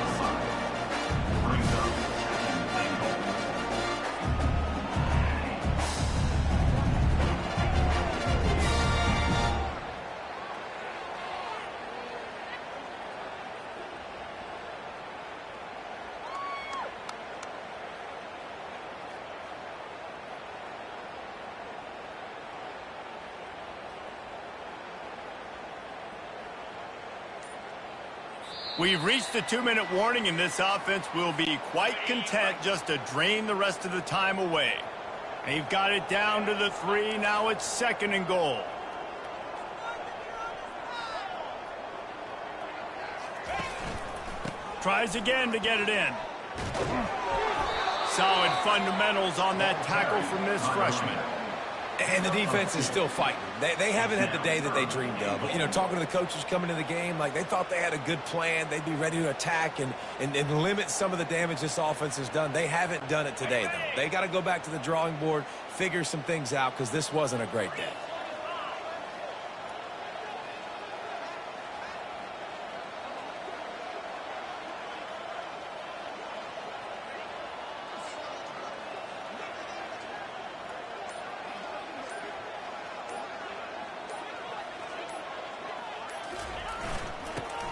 We've reached the 2-minute warning, and this offense will be quite content just to drain the rest of the time away. They've got it down to the 3. Now it's 2nd and goal. Tries again to get it in. Solid fundamentals on that tackle from this freshman. And the defense is still fighting. They haven't had the day that they dreamed of. You know, talking to the coaches coming into the game, like they thought they had a good plan. They'd be ready to attack and limit some of the damage this offense has done. They haven't done it today, though. They got to go back to the drawing board, figure some things out, because this wasn't a great day.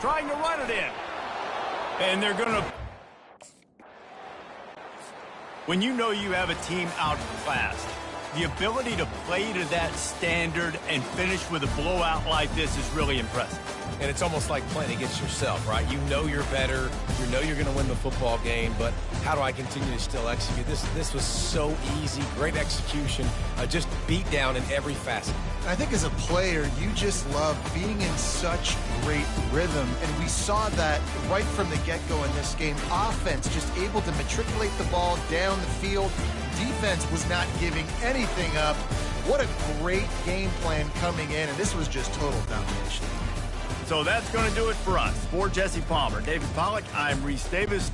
Trying to run it in. And they're going to... When you know you have a team outclassed, the ability to play to that standard and finish with a blowout like this is really impressive. And it's almost like playing against yourself, right? You know you're better. You know you're going to win the football game, but how do I continue to still execute? This was so easy. Great execution. Just beat down in every facet. I think as a player, you just love being in such great rhythm, and we saw that right from the get-go in this game. Offense just able to matriculate the ball down the field. Defense was not giving anything up. What a great game plan coming in, and this was just total domination. So that's going to do it for us. For Jesse Palmer, David Pollack, I'm Reese Davis.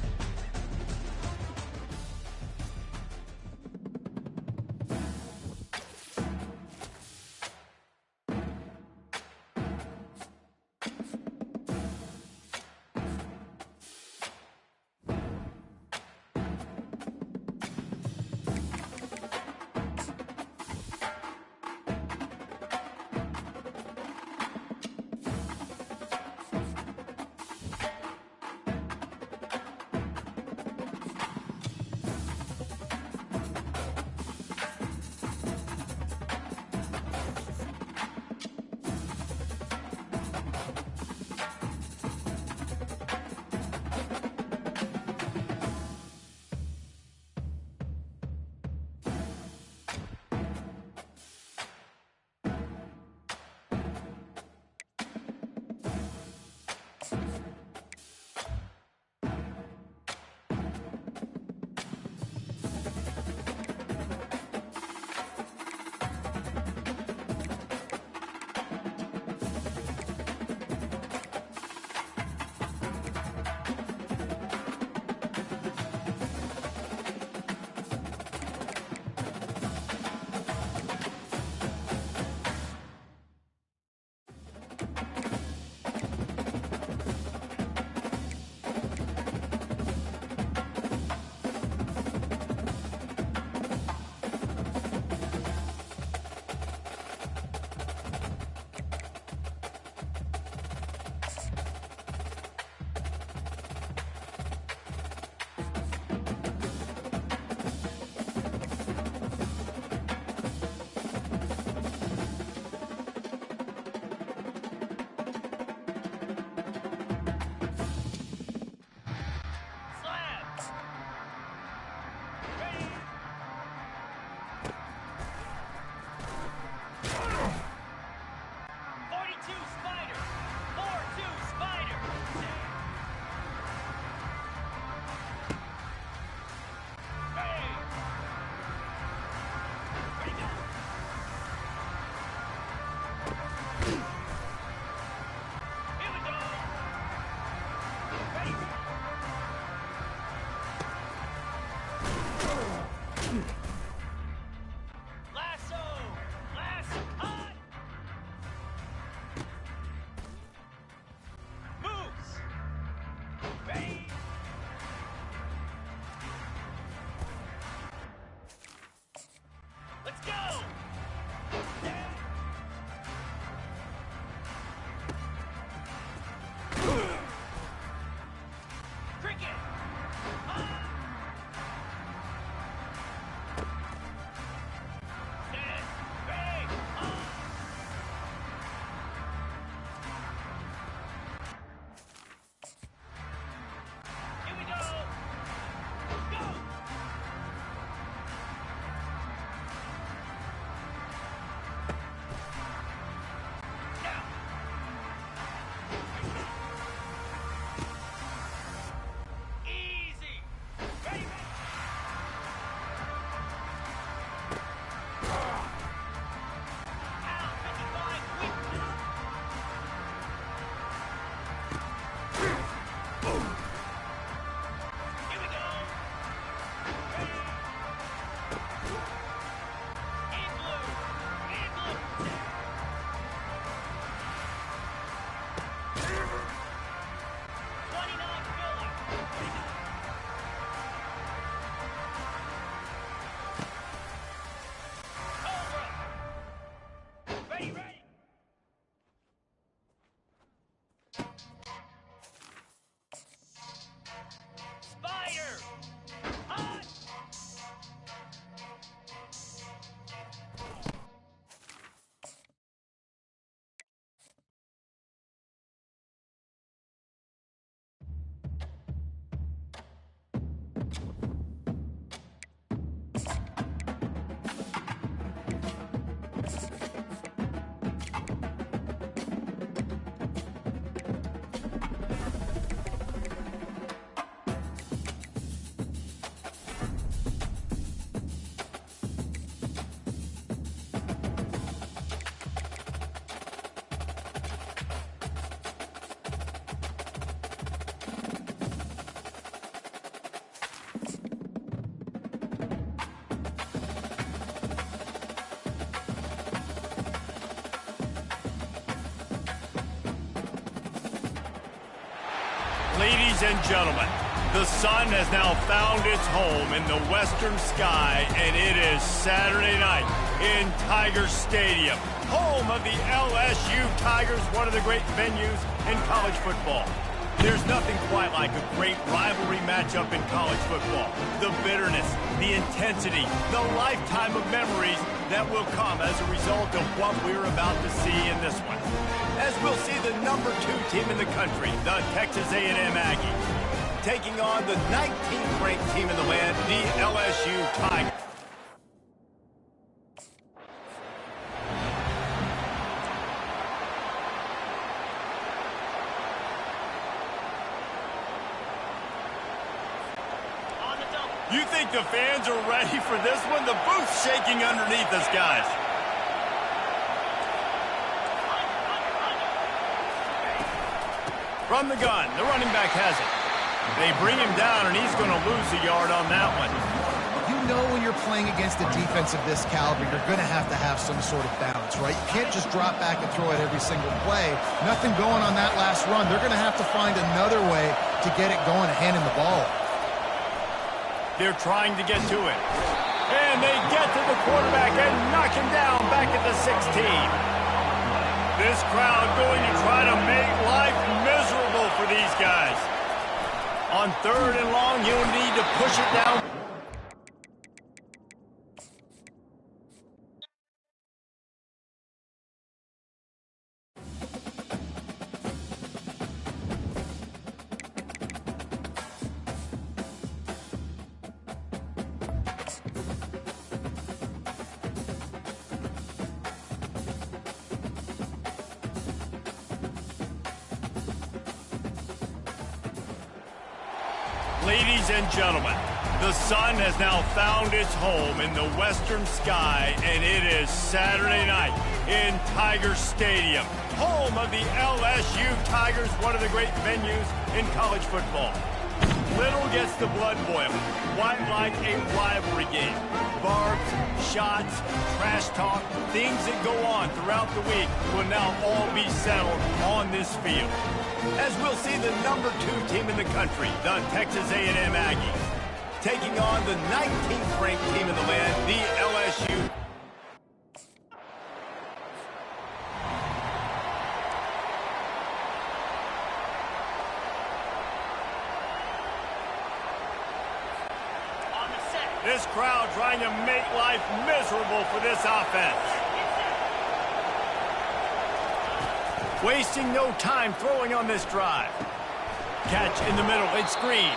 Ladies and gentlemen, the sun has now found its home in the western sky, and it is Saturday night in Tiger Stadium, home of the LSU Tigers, one of the great venues in college football. There's nothing quite like a great rivalry matchup in college football. The bitterness, the intensity, the lifetime of memories that will come as a result of what we're about to see in this one. As we'll see the number 2 team in the country, the Texas A&M Aggies, taking on the 19th ranked team in the land, the LSU Tigers. You think the fans are ready for this one? The booth's shaking underneath us, guys. From the gun, the running back has it. They bring him down, and he's going to lose a yard on that one. You know when you're playing against a defense of this caliber, you're going to have some sort of balance, right? You can't just drop back and throw it every single play. Nothing going on that last run. They're going to have to find another way to get it going and hand him the ball. They're trying to get to it. And they get to the quarterback and knock him down back at the 16. This crowd going to try to make life miserable for these guys. On 3rd and long, you'll need to push it down. Ladies and gentlemen, the sun has now found its home in the western sky, and it is Saturday night in Tiger Stadium, home of the LSU Tigers, one of the great venues in college football. Little gets the blood boiling, quite like a rivalry game. Barbs, shots, trash talk, things that go on throughout the week will now all be settled on this field. As we'll see the number 2 team in the country, the Texas A&M Aggies, taking on the 19th ranked team in the land, the LSU. This crowd trying to make life miserable for this offense. Wasting no time throwing on this drive. Catch in the middle, it's screen.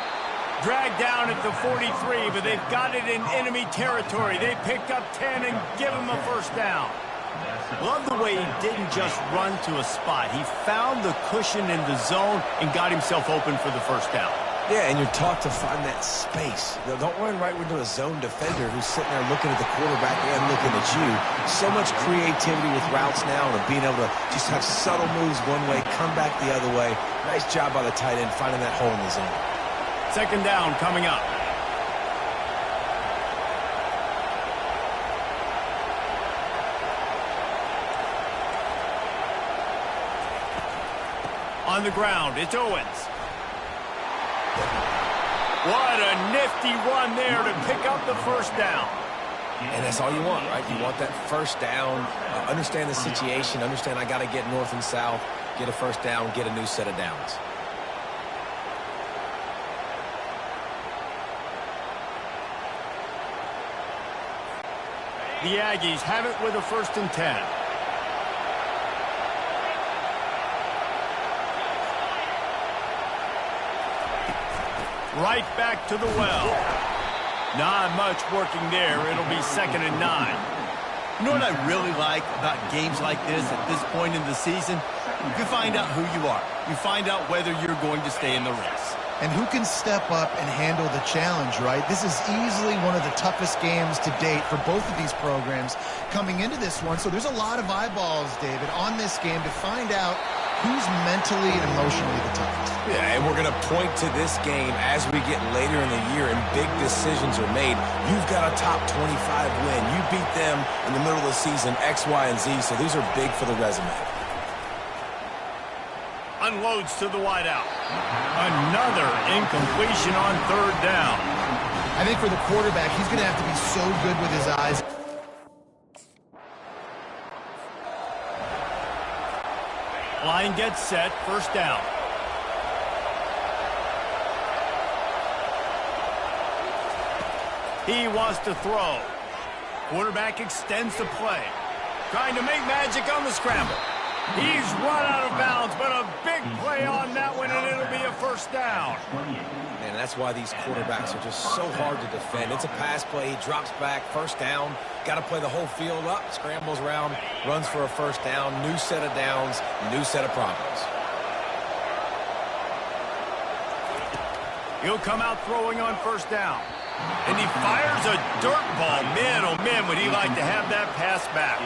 Dragged down at the 43, but they've got it in enemy territory. They picked up 10 and give him a first down. Love the way he didn't just run to a spot. He found the cushion in the zone and got himself open for the first down. Yeah, and you're taught to find that space. Don't run right into a zone defender who's sitting there looking at the quarterback and looking at you. So much creativity with routes now and being able to just have subtle moves one way, come back the other way. Nice job by the tight end finding that hole in the zone. 2nd down coming up. On the ground, it's Owens. What a nifty run there to pick up the first down. And that's all you want, right? You want that first down, understand the situation, understand I got to get north and south, get a first down, get a new set of downs. The Aggies have it with a 1st and 10. Right back to the well. Not much working there. It'll be 2nd and 9. You know what I really like about games like this at this point in the season? You find out who you are. You find out whether you're going to stay in the race. And who can step up and handle the challenge, right? This is easily one of the toughest games to date for both of these programs coming into this one. So there's a lot of eyeballs, David, on this game to find out who's mentally and emotionally the toughest. Yeah, and we're going to point to this game as we get later in the year and big decisions are made. You've got a top 25 win. You beat them in the middle of the season, X, Y, and Z, so these are big for the resume. unloads to the wideout. Another incompletion on third down. I think for the quarterback, he's going to have to be so good with his eyes. Line gets set, first down. He wants to throw. Quarterback extends the play. Trying to make magic on the scramble. He's run out of bounds, but a big play on that one, and it'll be a first down. And that's why these quarterbacks are just so hard to defend. It's a pass play. He drops back, first down. Got to play the whole field up. Scrambles around, runs for a first down. New set of downs, new set of problems. He'll come out throwing on first down. And he fires a dirt ball. Man, oh man, would he like to have that pass back.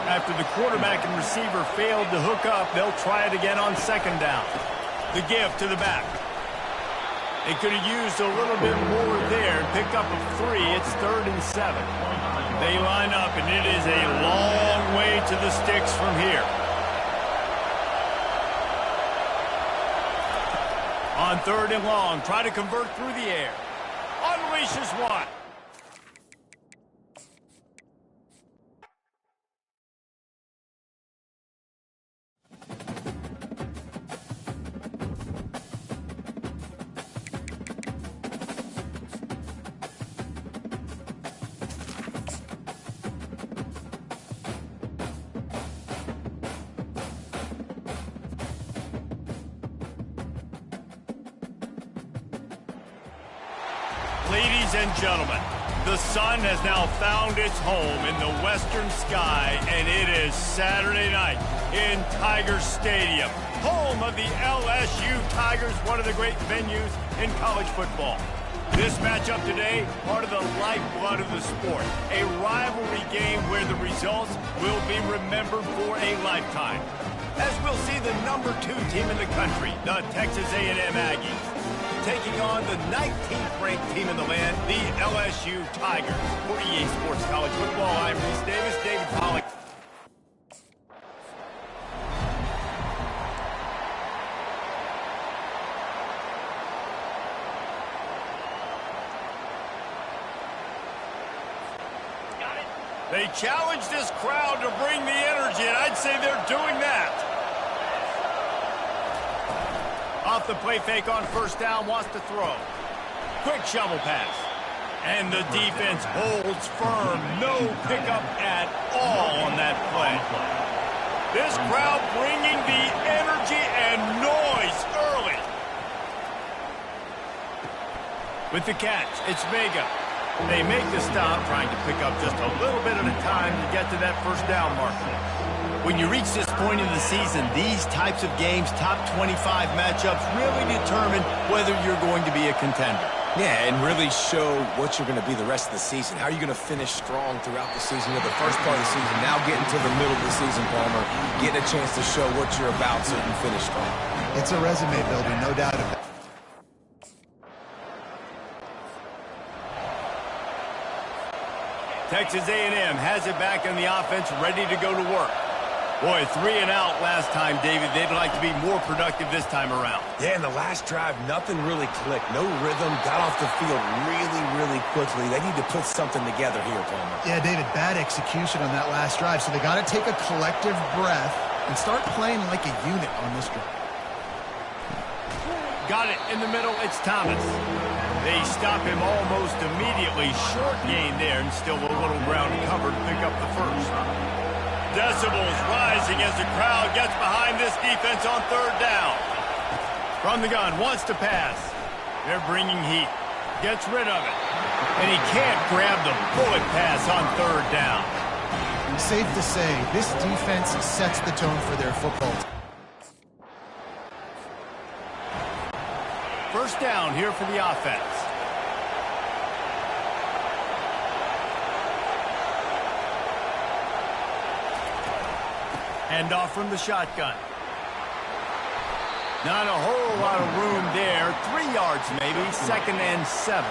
After the quarterback and receiver failed to hook up, they'll try it again on second down. The give to the back. They could have used a little bit more there and pick up a 3. It's 3rd and 7. They line up, and it is a long way to the sticks from here. On 3rd and long, try to convert through the air. Unleashes one. Ladies and gentlemen, the sun has now found its home in the western sky, and it is Saturday night in Tiger Stadium, home of the LSU Tigers, one of the great venues in college football. This matchup today, part of the lifeblood of the sport, a rivalry game where the results will be remembered for a lifetime. As we'll see the number 2 team in the country, the Texas A&M Aggies, taking on the 19th ranked team in the land, the LSU Tigers. For EA Sports College Football, I'm Reese Davis, David Pollack. They challenge this crowd to bring the energy, and I'd say they're doing that. Off the play fake on first down, wants to throw. Quick shovel pass. And the defense holds firm. No pickup at all on that play. This crowd bringing the energy and noise early. With the catch, it's Vega. They make the stop, trying to pick up just a little bit at a time to get to that first down marker. When you reach this point in the season, these types of games, top 25 matchups, really determine whether you're going to be a contender. Yeah, and really show what you're going to be the rest of the season. How are you going to finish strong throughout the season? The first part of the season, now getting to the middle of the season, Palmer, getting a chance to show what you're about so you can finish strong. It's a resume builder, no doubt about it. Texas A&M has it back in the offense, ready to go to work. Boy, 3 and out last time, David. They'd like to be more productive this time around. Yeah, in the last drive, nothing really clicked. No rhythm, got off the field really quickly. They need to put something together here, Palmer. Yeah, David, bad execution on that last drive, so they got to take a collective breath and start playing like a unit on this drive. Got it in the middle, it's Thomas. They stop him almost immediately. Short gain there, and still a little ground covered to pick up the first. Decibels rising as the crowd gets behind this defense on third down. From the gun, wants to pass. They're bringing heat. Gets rid of it. And he can't grab the bullet pass on third down. Safe to say, this defense sets the tone for their football team. First down here for the offense. Handoff from the shotgun. Not a whole lot of room there. 3 yards maybe, 2nd and 7.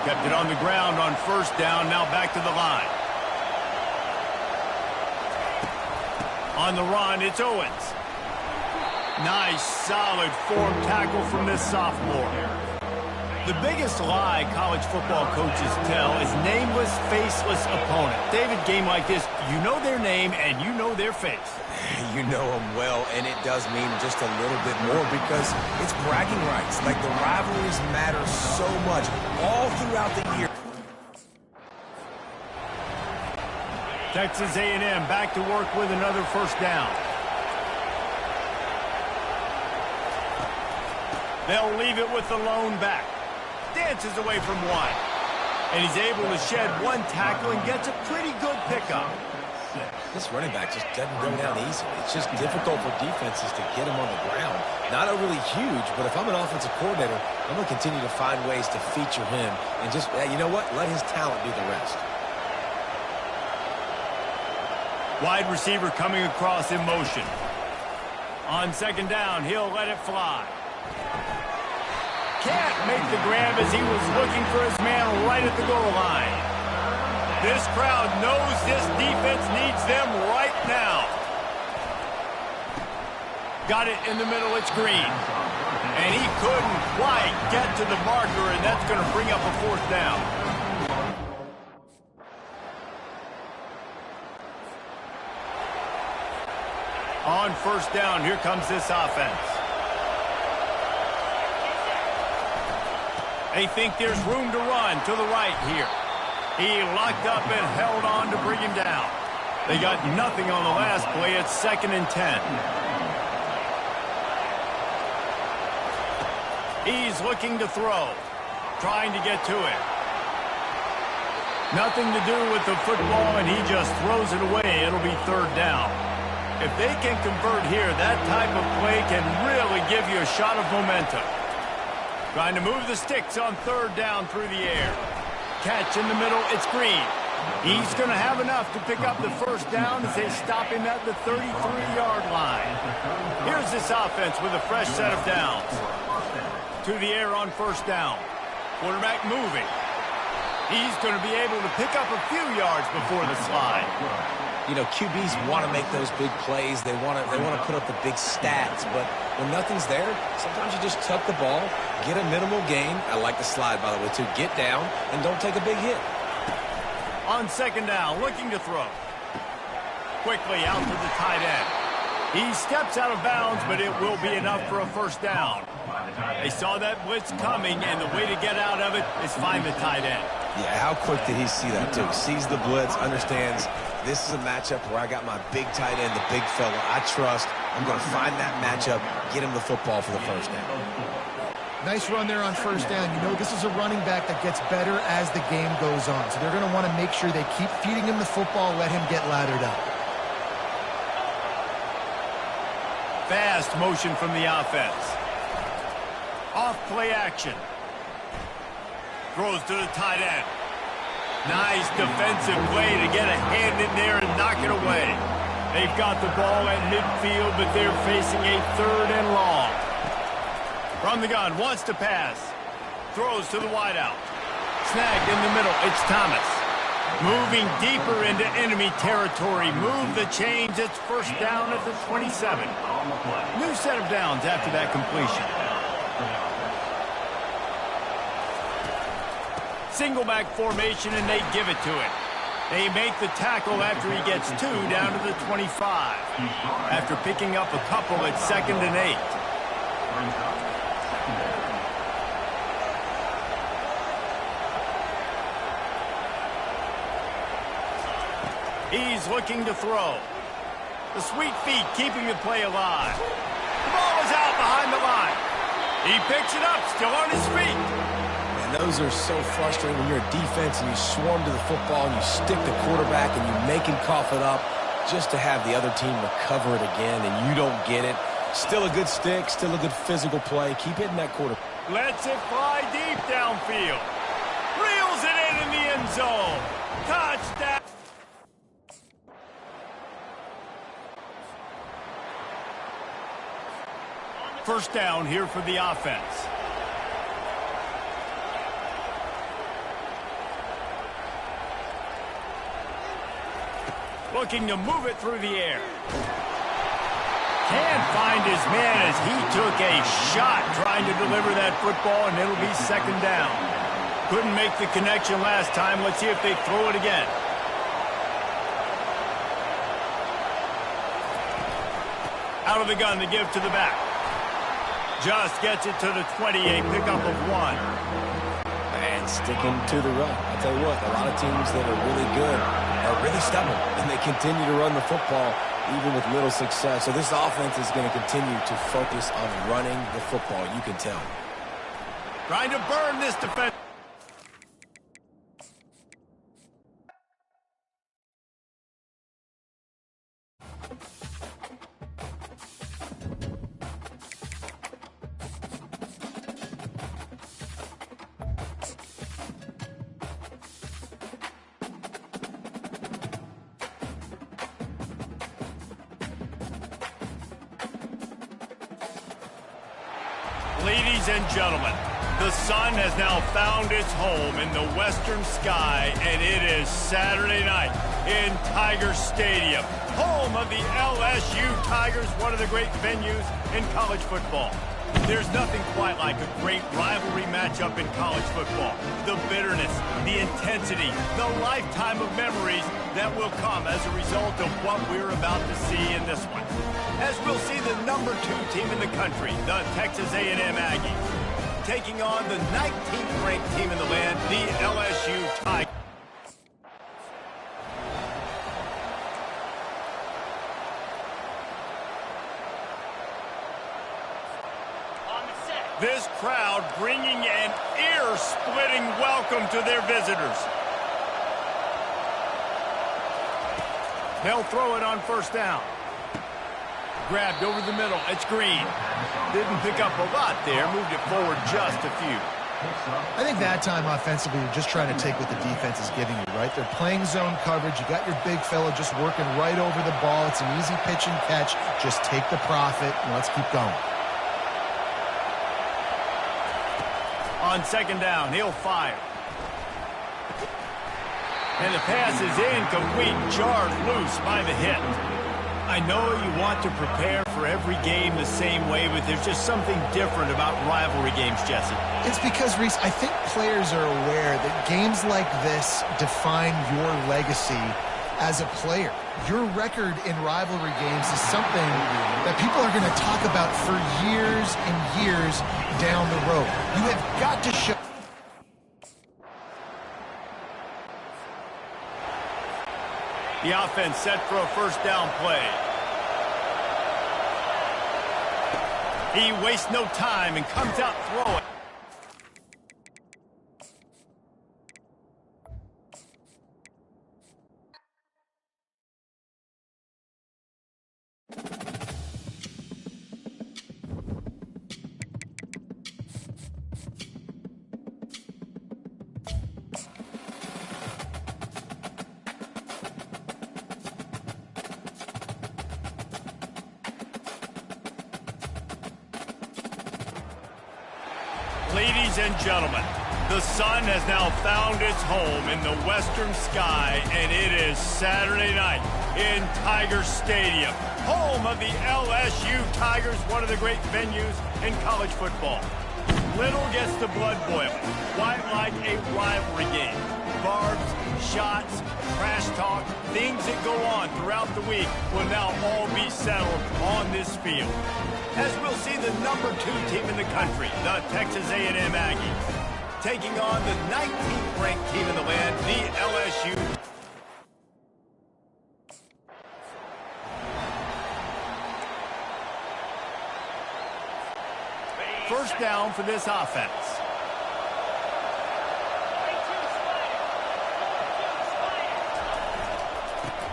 Kept it on the ground on first down, now back to the line. On the run, it's Owens. Nice, solid form tackle from this sophomore. The biggest lie college football coaches tell is nameless, faceless opponent. David, game like this, you know their name and you know their face. You know them well, and it does mean just a little bit more because it's bragging rights. Like, the rivalries matter so much all throughout the year. Texas A&M back to work with another first down. They'll leave it with the lone back. Dances away from one. And he's able to shed one tackle and gets a pretty good pickup. This running back just doesn't go down easily. It's just difficult for defenses to get him on the ground. Not overly huge, but if I'm an offensive coordinator, I'm going to continue to find ways to feature him and just, you know what, let his talent do the rest. Wide receiver coming across in motion. On second down, he'll let it fly. Can't make the grab as he was looking for his man right at the goal line. This crowd knows this defense needs them right now. Got it in the middle, it's Green. And he couldn't quite get to the marker, and that's going to bring up a fourth down. On first down, here comes this offense. They think there's room to run to the right here. He locked up and held on to bring him down. They got nothing on the last play. It's 2nd and 10. He's looking to throw, trying to get to it. Nothing to do with the football, and he just throws it away. It'll be 3rd down. If they can convert here, that type of play can really give you a shot of momentum. Trying to move the sticks on 3rd down through the air. Catch in the middle, it's Green. He's going to have enough to pick up the first down as they stop him at the 33-yard line. Here's this offense with a fresh set of downs. To the air on first down. Quarterback moving. He's going to be able to pick up a few yards before the slide. You know, QBs want to make those big plays. They want to put up the big stats. But when nothing's there, sometimes you just tuck the ball, get a minimal gain. I like the slide, by the way, too. Get down and don't take a big hit. On second down, looking to throw. Quickly out to the tight end. He steps out of bounds, but it will be enough for a first down. They saw that blitz coming, and the way to get out of it is find the tight end. Yeah, how quick did he see that, too? Sees the blitz, understands this is a matchup where I got my big tight end, the big fella I trust. I'm going to find that matchup, get him the football for the first down. Nice run there on first down. You know, this is a running back that gets better as the game goes on. So they're going to want to make sure they keep feeding him the football, let him get lathered up. Fast motion from the offense. Off play action. Throws to the tight end. Nice defensive play to get a hand in there and knock it away. They've got the ball at midfield, but they're facing a 3rd and long. From the gun, wants to pass. Throws to the wideout. Snagged in the middle, it's Thomas. Moving deeper into enemy territory. Move the chains, it's first down at the 27. New set of downs after that completion. Single back formation, and they give it to it. They make the tackle after he gets 2 down to the 25. After picking up a couple at 2nd and 8. He's looking to throw. The sweet feet keeping the play alive. The ball is out behind the line. He picks it up, still on his feet. Those are so frustrating when you're a defense and you swarm to the football and you stick the quarterback and you make him cough it up just to have the other team recover it again and you don't get it. Still a good stick, still a good physical play. Keep hitting that quarterback. Lets it fly deep downfield. Reels it in the end zone. Touchdown. First down here for the offense. Looking to move it through the air. Can't find his man as he took a shot trying to deliver that football, and it'll be second down. Couldn't make the connection last time. Let's see if they throw it again. Out of the gun to give to the back. Just gets it to the 20, a pickup of 1. And sticking to the run. I'll tell you what, a lot of teams that are really good are really stubborn, and they continue to run the football even with little success. So this offense is going to continue to focus on running the football, you can tell. Trying to burn this defense. Ladies and gentlemen, the sun has now found its home in the western sky, and it is Saturday night in Tiger Stadium, home of the LSU Tigers, one of the great venues in college football. There's nothing quite like a great rivalry matchup in college football. The bitterness, the intensity, the lifetime of memories that will come as a result of what we're about to see in this one. As we'll see the number 2 team in the country, the Texas A&M Aggies, taking on the 19th ranked team in the land, the LSU Tigers. This crowd bringing an ear-splitting welcome to their visitors. They'll throw it on first down. Grabbed over the middle. It's Green. Didn't pick up a lot there. Moved it forward just a few. I think that time offensively, you're just trying to take what the defense is giving you, right? They're playing zone coverage. You got your big fella just working right over the ball. It's an easy pitch and catch. Just take the profit and let's keep going. On second down, he'll fire. And the pass is incomplete, jarred loose by the hit. I know you want to prepare for every game the same way, but there's just something different about rivalry games, Jesse. It's because, Reese, I think players are aware that games like this define your legacy as a player. Your record in rivalry games is something that people are going to talk about for years and years down the road. You have got to show. The offense set for a first down play. He wastes no time and comes out throwing. Ladies and gentlemen, the sun has now found its home in the western sky, and it is Saturday night in Tiger Stadium, home of the LSU Tigers, one of the great venues in college football. Little gets the blood boiling, quite like a rivalry game. Barbs, shots, trash talk, things that go on throughout the week will now all be settled on this field. As we'll see the number 2 team in the country, the Texas A&M Aggies, taking on the 19th ranked team in the land, the LSU. First down for this offense.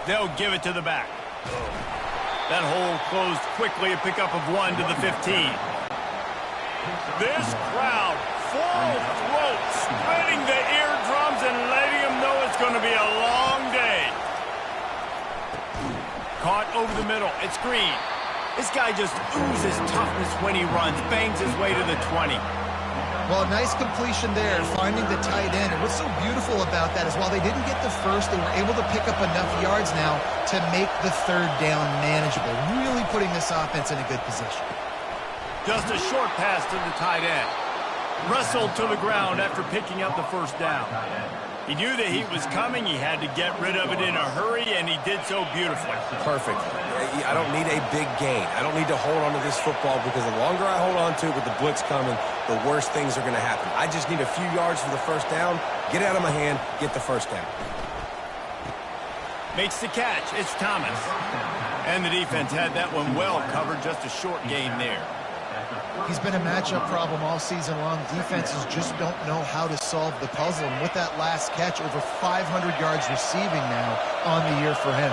They'll give it to the back. That hole closed quickly, a pickup of 1 to the 15. This crowd, full throat, splitting the eardrums and letting them know it's going to be a long day. Caught over the middle. It's Green. This guy just oozes toughness when he runs, bangs his way to the 20. Well, a nice completion there, finding the tight end. And what's so beautiful about that is while they didn't get the first, they were able to pick up enough yards now to make the third down manageable, really putting this offense in a good position. Just a short pass to the tight end. Wrestled to the ground after picking up the first down. He knew that he was coming. He had to get rid of it in a hurry, and he did so beautifully. Perfect. I don't need a big gain. I don't need to hold on to this football because the longer I hold on to it with the blitz coming, the worse things are going to happen. I just need a few yards for the first down, get it out of my hand, get the first down. Makes the catch. It's Thomas. And the defense had that one well covered. Just a short gain there. He's been a matchup problem all season long. Defenses just don't know how to solve the puzzle. And with that last catch, over 500 yards receiving now on the year for him.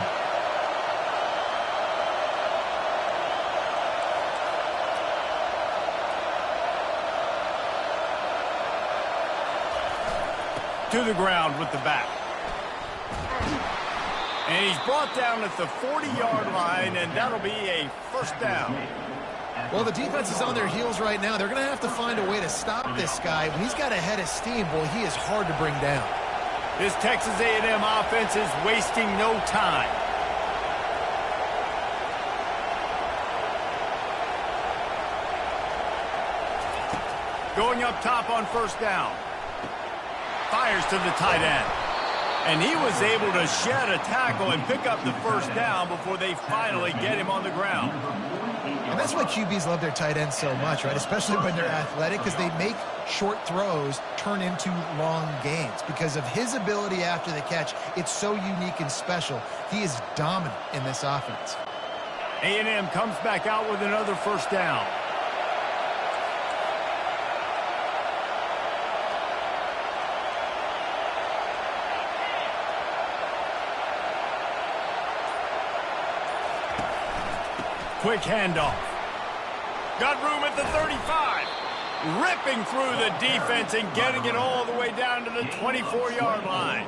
To the ground with the back. And he's brought down at the 40-yard line, and that'll be a first down. Well, the defense is on their heels right now. They're going to have to find a way to stop this guy. When he's got a head of steam, boy, he is hard to bring down. This Texas A&M offense is wasting no time. Going up top on first down. Fires to the tight end. And he was able to shed a tackle and pick up the first down before they finally get him on the ground. And that's why QBs love their tight ends so much, right? Especially when they're athletic, because they make short throws turn into long gains. Because of his ability after the catch, it's so unique and special. He is dominant in this offense. A&M comes back out with another first down. Quick handoff. Got room at the 35. Ripping through the defense and getting it all the way down to the 24-yard line.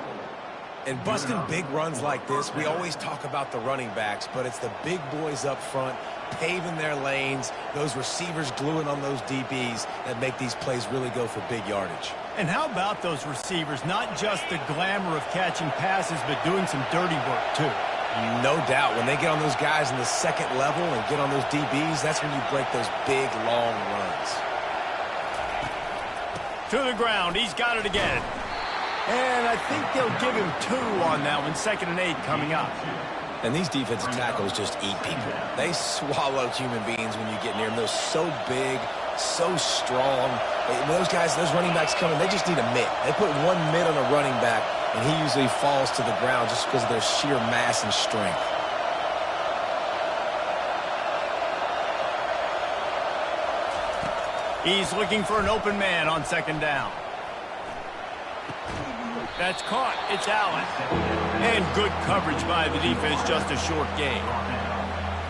And busting big runs like this, we always talk about the running backs, but it's the big boys up front, paving their lanes, those receivers gluing on those DBs that make these plays really go for big yardage. And how about those receivers? Not just the glamour of catching passes, but doing some dirty work, too. No doubt. When they get on those guys in the second level and get on those DBs, that's when you break those big, long runs. To the ground. He's got it again. And I think they'll give him 2 on that one. 2nd and 8 coming up. And these defensive tackles just eat people. They swallow human beings when you get near them. They're so big, so strong. When those guys, those running backs come in, they just need a mitt. They put one mitt on a running back, and he usually falls to the ground just because of their sheer mass and strength. He's looking for an open man on 2nd down. That's caught. It's Allen. And good coverage by the defense, just a short gain.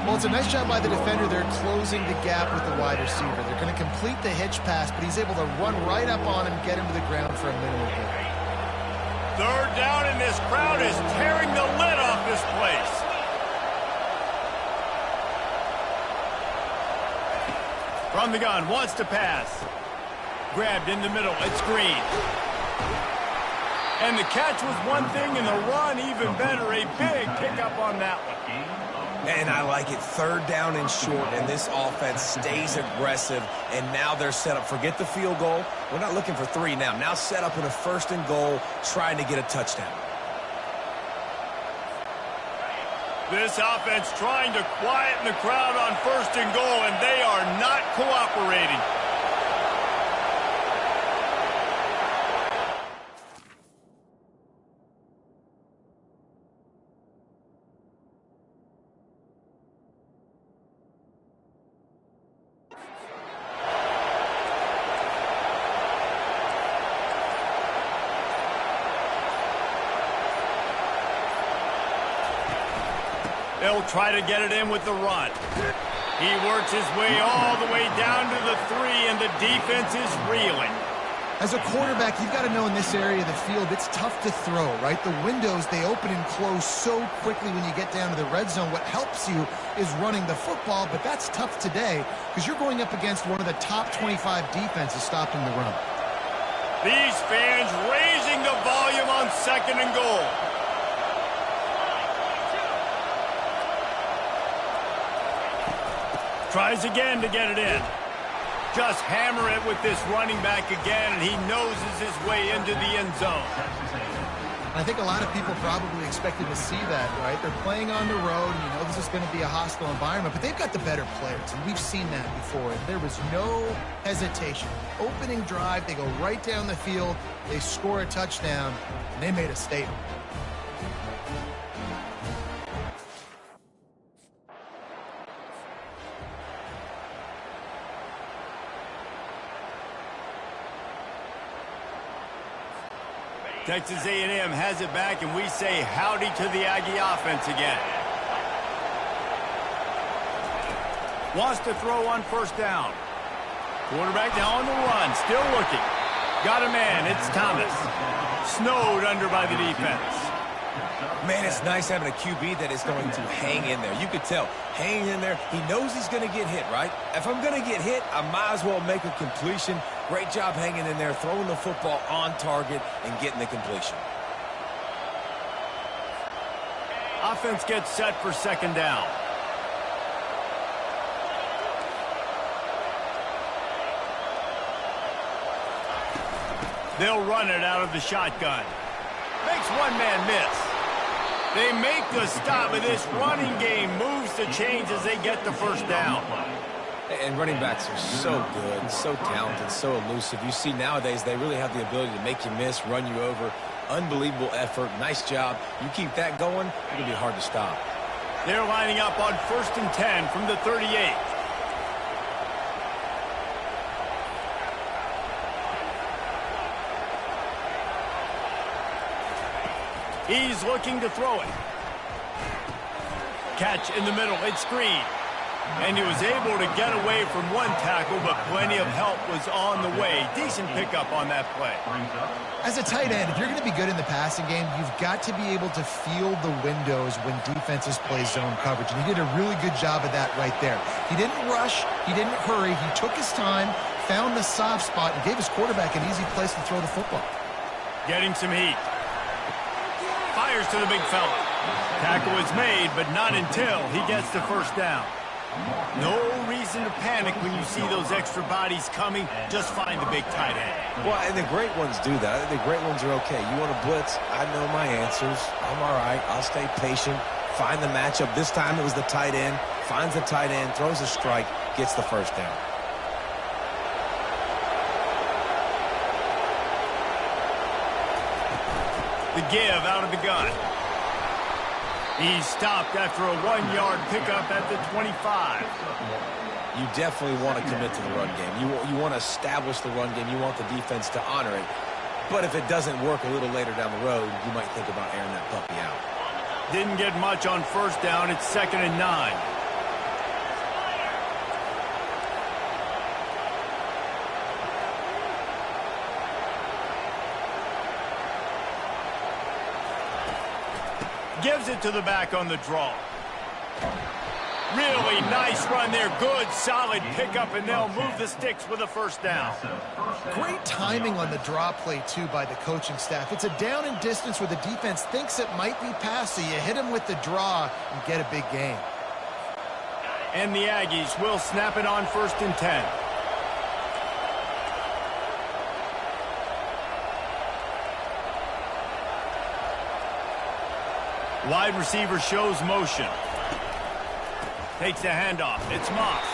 Well, it's a nice job by the defender. They're closing the gap with the wide receiver. They're going to complete the hitch pass, but he's able to run right up on him, get him to the ground for a minimal gain. 3rd down, and this crowd is tearing the lid off this place. From the gun, wants to pass. Grabbed in the middle. It's Green. And the catch was one thing, and the run even better. A big pickup on that one. And I like it. 3rd down and short, and this offense stays aggressive, and now they're set up. Forget the field goal. We're not looking for 3 now. Now set up in a 1st and goal, trying to get a touchdown. This offense trying to quieten the crowd on 1st and goal, and they are not cooperating. They'll try to get it in with the run. He works his way all the way down to the 3, and the defense is reeling. As a quarterback, you've got to know in this area of the field, it's tough to throw, right? The windows, they open and close so quickly when you get down to the red zone. What helps you is running the football, but that's tough today because you're going up against one of the top 25 defenses stopping the run. These fans raising the volume on 2nd and goal. Tries again to get it in. Just hammer it with this running back again, and he noses his way into the end zone. I think a lot of people probably expected to see that, right? They're playing on the road, and you know this is going to be a hostile environment, but they've got the better players, and we've seen that before. And there was no hesitation. Opening drive, they go right down the field, they score a touchdown, and they made a statement. Texas A&M has it back, and we say howdy to the Aggie offense again. Wants to throw on 1st down. Quarterback now on the run, still looking. Got a man, it's Thomas. Snowed under by the defense. Man, it's nice having a QB that is going to hang in there. You could tell, hanging in there, he knows he's going to get hit, right? If I'm going to get hit, I might as well make a completion. Great job hanging in there, throwing the football on target and getting the completion. Offense gets set for 2nd down. They'll run it out of the shotgun. Makes one man miss. They make the stop, and this running game moves the chains as they get the 1st down. And running backs are so good, so talented, so elusive. You see nowadays they really have the ability to make you miss, run you over. Unbelievable effort. Nice job. You keep that going, it'll be hard to stop. They're lining up on 1st and 10 from the 38. He's looking to throw it. Catch in the middle. It's Green. And he was able to get away from one tackle, but plenty of help was on the way. Decent pickup on that play. As a tight end, if you're going to be good in the passing game, you've got to be able to feel the windows when defenses play zone coverage. And he did a really good job of that right there. He didn't rush. He didn't hurry. He took his time, found the soft spot, and gave his quarterback an easy place to throw the football. Getting some heat. Fires to the big fella. Tackle is made, but not until he gets the 1st down. No reason to panic when you see those extra bodies coming. Just find the big tight end. Well, and the great ones do that. I think the great ones are okay. You want to blitz? I know my answers. I'm all right. I'll stay patient. Find the matchup. This time it was the tight end. Finds the tight end, throws a strike, gets the 1st down. The give out of the gun. He's stopped after a 1-yard pickup at the 25. You definitely want to commit to the run game. You want to establish the run game. You want the defense to honor it. But if it doesn't work a little later down the road, you might think about airing that puppy out. Didn't get much on 1st down. It's 2nd and 9. Gives it to the back on the draw. Really nice run there. Good, solid pickup, and they'll move the sticks with a 1st down. Great timing on the draw play, too, by the coaching staff. It's a down and distance where the defense thinks it might be pass, so you hit them with the draw and get a big gain. And the Aggies will snap it on 1st and 10. Wide receiver shows motion. Takes the handoff. It's Moss.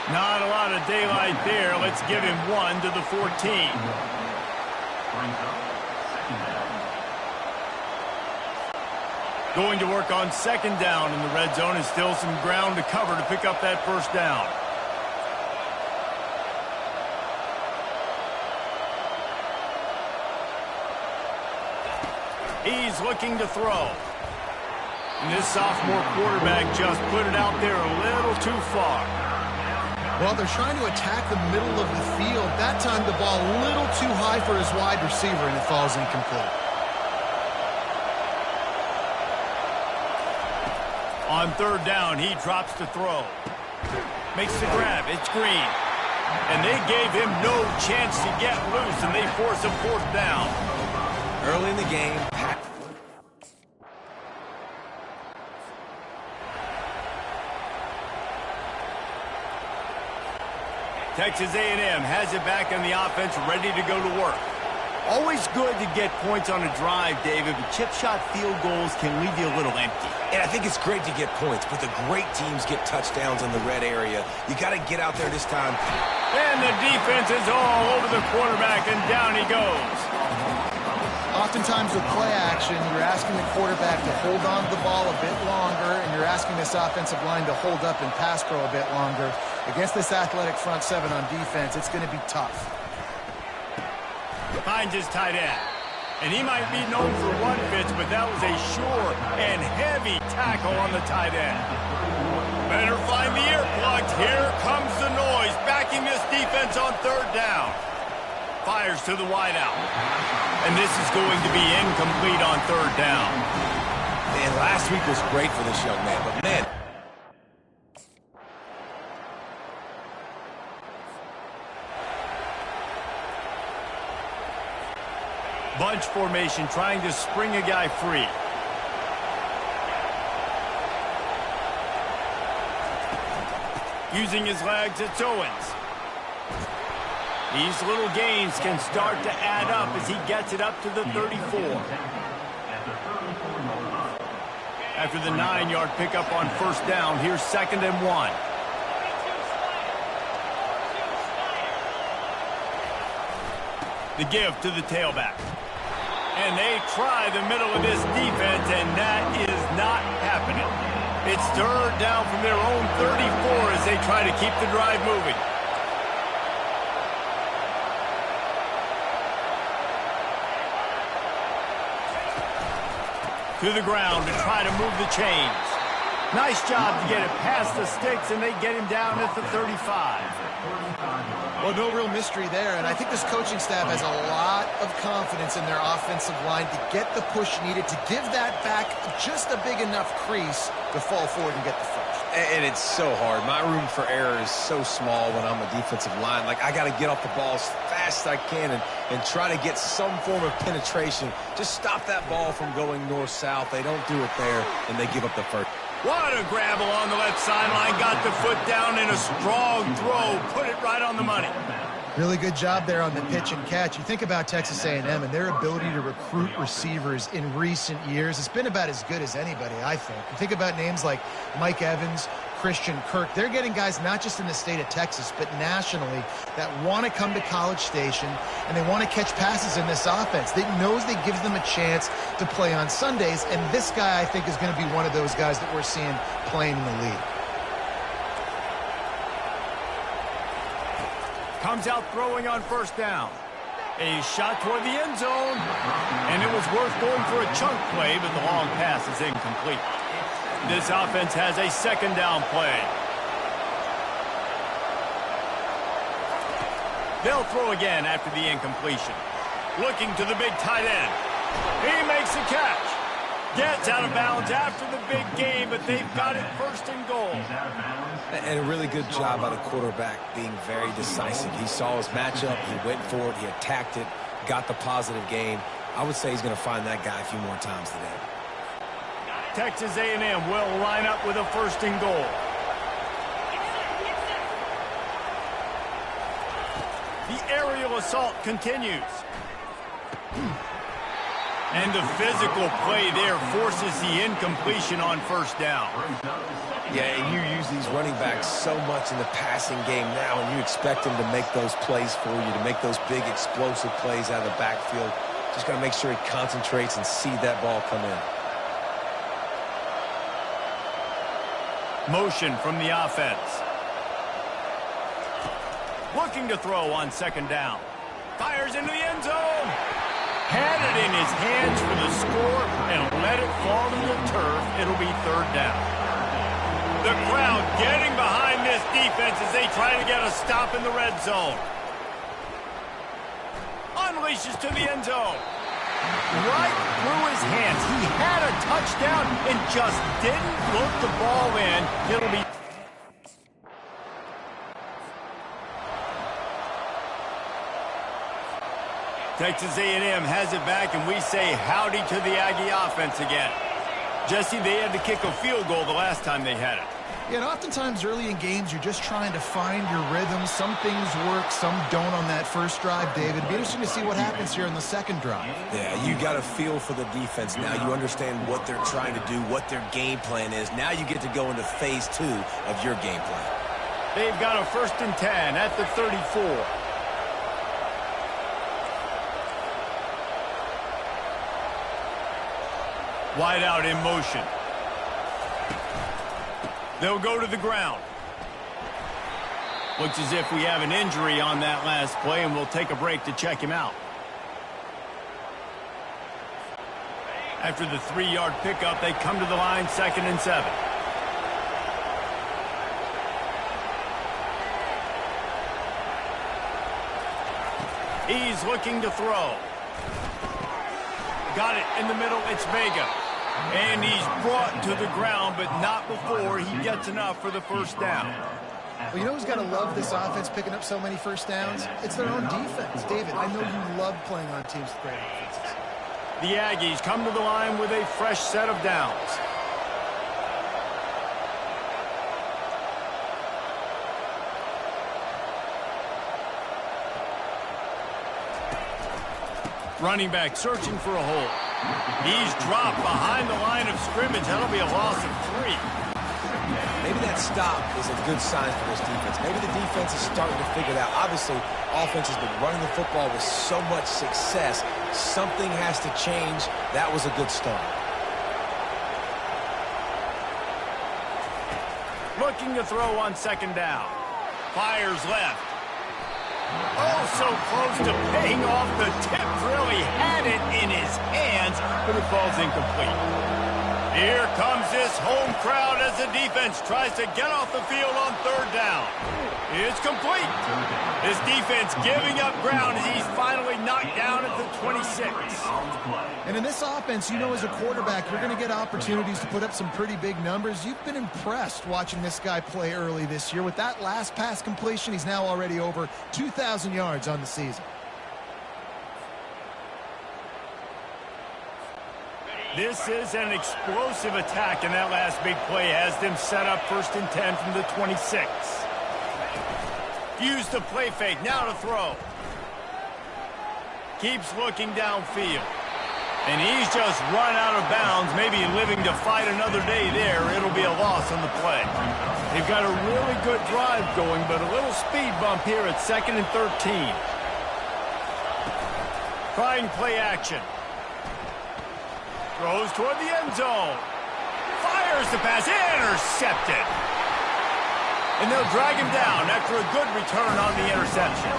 Not a lot of daylight there. Let's give him 1 to the 14. Going to work on 2nd down in the red zone, and still some ground to cover to pick up that 1st down. He's looking to throw. And this sophomore quarterback just put it out there a little too far. Well, they're trying to attack the middle of the field. That time the ball a little too high for his wide receiver, and it falls incomplete. On third down, he drops the throw. Makes the grab. It's Green. And they gave him no chance to get loose, and they force a fourth down. Early in the game, Texas A&M has it back on the offense, ready to go to work. Always good to get points on a drive, David, but chip shot field goals can leave you a little empty. and I think it's great to get points, but the great teams get touchdowns in the red area. You got to get out there this time. And the defense is all over the quarterback, and down he goes. Oftentimes with play action, you're asking the quarterback to hold on to the ball a bit longer, and you're asking this offensive line to hold up and pass pro a bit longer. Against this athletic front seven on defense, it's going to be tough. Finds his tight end. And he might be known for one pitch, but that was a sure and heavy tackle on the tight end. Better find the earplugs. Here comes the noise, backing this defense on third down. Fires to the wideout. And this is going to be incomplete on third down. Man, last week was great for this young man, but man, bunch formation, trying to spring a guy free. Using his legs, it's Owens. These little gains can start to add up as he gets it up to the 34. After the 9-yard pickup on first down, here's 2nd and 1. The give to the tailback. And they try the middle of this defense, and that is not happening. It's third down from their own 34 as they try to keep the drive moving. To the ground to try to move the chains. Nice job to get it past the sticks, and they get him down at the 35. Well, no real mystery there, and I think this coaching staff has a lot of confidence in their offensive line to get the push needed, to give that back just a big enough crease to fall forward and get the first. and it's so hard. My room for error is so small when I'm a defensive line. Like, I got to get off the ball as fast as I can and try to get some form of penetration. Just stop that ball from going north-south. They don't do it there, and they give up the first. What a grab along the left sideline. Got the foot down in a strong throw. Put it right on the money. Really good job there on the pitch and catch. You think about Texas A&M and their ability to recruit receivers in recent years. It's been about as good as anybody, I think. You think about names like Mike Evans, Christian Kirk. They're getting guys not just in the state of Texas, but nationally that want to come to College Station and they want to catch passes in this offense. They knows they gives them a chance to play on Sundays, and this guy, I think, is going to be one of those guys that we're seeing playing in the league. Comes out throwing on first down. A shot toward the end zone. And it was worth going for a chunk play, but the long pass is incomplete. This offense has a second down play. They'll throw again after the incompletion. Looking to the big tight end. He makes the catch. Gets out of bounds after the big game, but they've got it first and goal. And a really good job by the quarterback being very decisive. He saw his matchup, he went for it, he attacked it, got the positive gain. I would say he's going to find that guy a few more times today. Texas A&M will line up with a first and goal. The aerial assault continues. And the physical play there forces the incompletion on first down. Yeah, and you use these running backs so much in the passing game now, and you expect them to make those plays for you, to make those big explosive plays out of the backfield. Just got to make sure he concentrates and see that ball come in. Motion from the offense. Looking to throw on second down. Fires into the end zone. Had it in his hands for the score and let it fall to the turf. It'll be third down. The crowd getting behind this this defense as they try to get a stop in the red zone. Unleashes to the end zone. Right through his hands. He had a touchdown and just didn't look the ball in. It'll be... Texas A&M has it back, and we say howdy to the Aggie offense again. Jesse, they had to kick a field goal the last time they had it. Yeah, and oftentimes early in games, you're just trying to find your rhythm. Some things work, some don't on that first drive, David. It'll be interesting to see what happens here in the second drive. Yeah, you got a feel for the defense now. You understand what they're trying to do, what their game plan is. Now you get to go into phase 2 of your game plan. They've got a 1st and 10 at the 34. Wide out in motion. They'll go to the ground. Looks as if we have an injury on that last play, and we'll take a break to check him out. After the 3-yard pickup, they come to the line, 2nd and 7. He's looking to throw. Got it in the middle. It's Vega. And he's brought to the ground, but not before he gets enough for the first down. Well, you know who's got to love this offense picking up so many first downs? It's their own defense. David, I know you love playing on teams with great offenses. The Aggies come to the line with a fresh set of downs. Running back searching for a hole. He's dropped behind the line of scrimmage. That'll be a loss of 3. Maybe that stop is a good sign for this defense. Maybe the defense is starting to figure it out. Obviously, offense has been running the football with so much success. Something has to change. That was a good start. Looking to throw on 2nd down. Fires left. Oh, so close to paying off. The tip really had it in his hands, but it falls incomplete. Here comes this home crowd as the defense tries to get off the field on 3rd down. It's complete. This defense giving up ground as he's finally knocked down at the 26. And in this offense, you know as a quarterback, you're going to get opportunities to put up some pretty big numbers. You've been impressed watching this guy play early this year. With that last pass completion, he's now already over 2,000 yards on the season. This is an explosive attack, and that last big play has them set up 1st and 10 from the 26. Use the play fake, now to throw. Keeps looking downfield. And he's just run out of bounds, maybe living to fight another day there. It'll be a loss on the play. They've got a really good drive going, but a little speed bump here at 2nd and 13. Trying play action. Throws toward the end zone. Fires the pass. Intercepted. And they'll drag him down after a good return on the interception.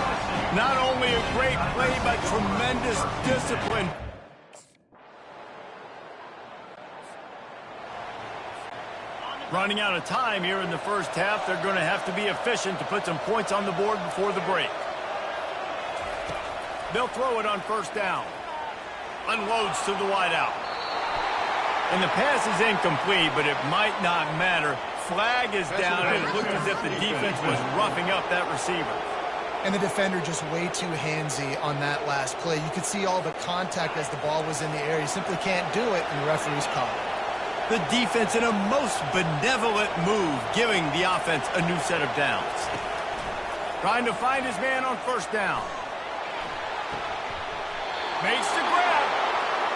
Not only a great play, but tremendous discipline. Running out of time here in the first half. They're going to have to be efficient to put some points on the board before the break. They'll throw it on 1st down. Unloads to the wideout. And the pass is incomplete, but it might not matter. Flag is down, and it looked as if the defense was roughing up that receiver. And the defender just way too handsy on that last play. You could see all the contact as the ball was in the air. You simply can't do it, and the referee's called it. The defense in a most benevolent move, giving the offense a new set of downs. Trying to find his man on 1st down. Makes the grab.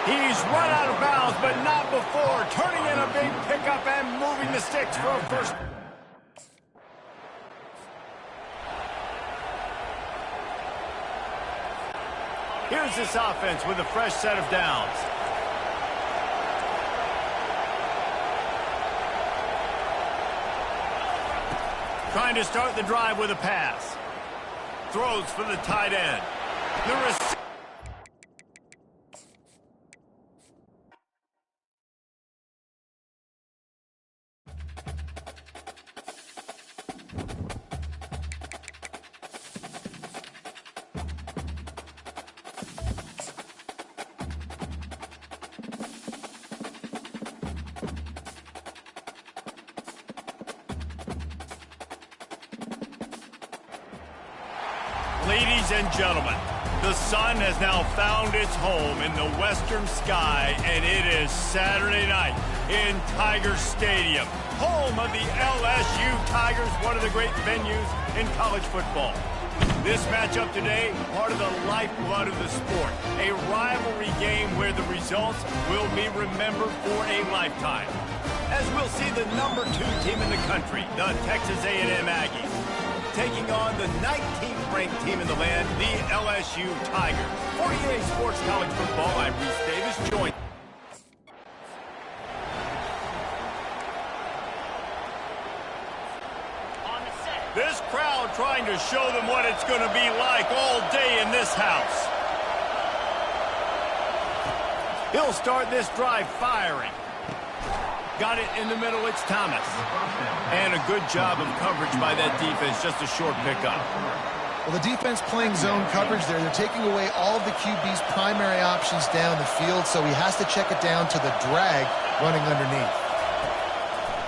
He's run out of bounds, but not before. Turning in a big pickup and moving the sticks for a first. Here's this offense with a fresh set of downs. Trying to start the drive with a pass. Throws for the tight end. The receiver. Ladies and gentlemen, the sun has now found its home in the western sky, and it is Saturday night in Tiger Stadium, home of the LSU Tigers, one of the great venues in college football. This matchup today, part of the lifeblood of the sport, a rivalry game where the results will be remembered for a lifetime. As we'll see the number 2 team in the country, the Texas A&M Aggies, taking on the 19th ranked team in the land, the LSU Tigers. For EA Sports College Football, I'm Reese Davis, joined. This crowd trying to show them what it's going to be like all day in this house. He'll start this drive firing. Got it in the middle, it's Thomas. And a good job of coverage by that defense, just a short pickup. Well, the defense playing zone coverage there. They're taking away all of the QB's primary options down the field, so he has to check it down to the drag running underneath.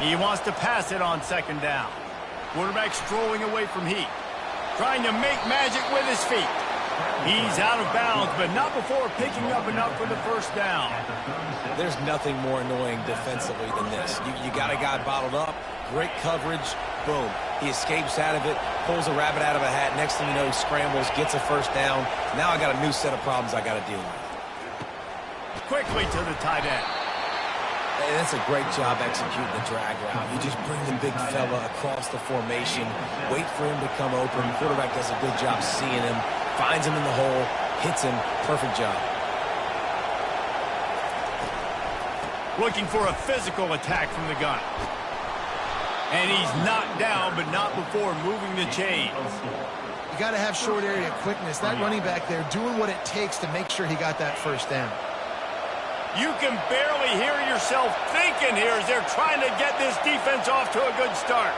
He wants to pass it on second down. Quarterback strolling away from Heat. Trying to make magic with his feet. He's out of bounds, but not before picking up enough for the first down. There's nothing more annoying defensively than this. You got a guy bottled up, great coverage, boom. He escapes out of it, pulls a rabbit out of a hat. Next thing you know, he scrambles, gets a first down. Now I got a new set of problems I got to deal with. Quickly to the tight end. And that's a great job executing the drag route. You just bring the big fella across the formation, wait for him to come open. Quarterback does a good job seeing him, finds him in the hole, hits him. Perfect job. Looking for a physical attack from the gun. And he's knocked down, but not before moving the chains. You got to have short area quickness. That running back there doing what it takes to make sure he got that first down. You can barely hear yourself thinking here as they're trying to get this defense off to a good start.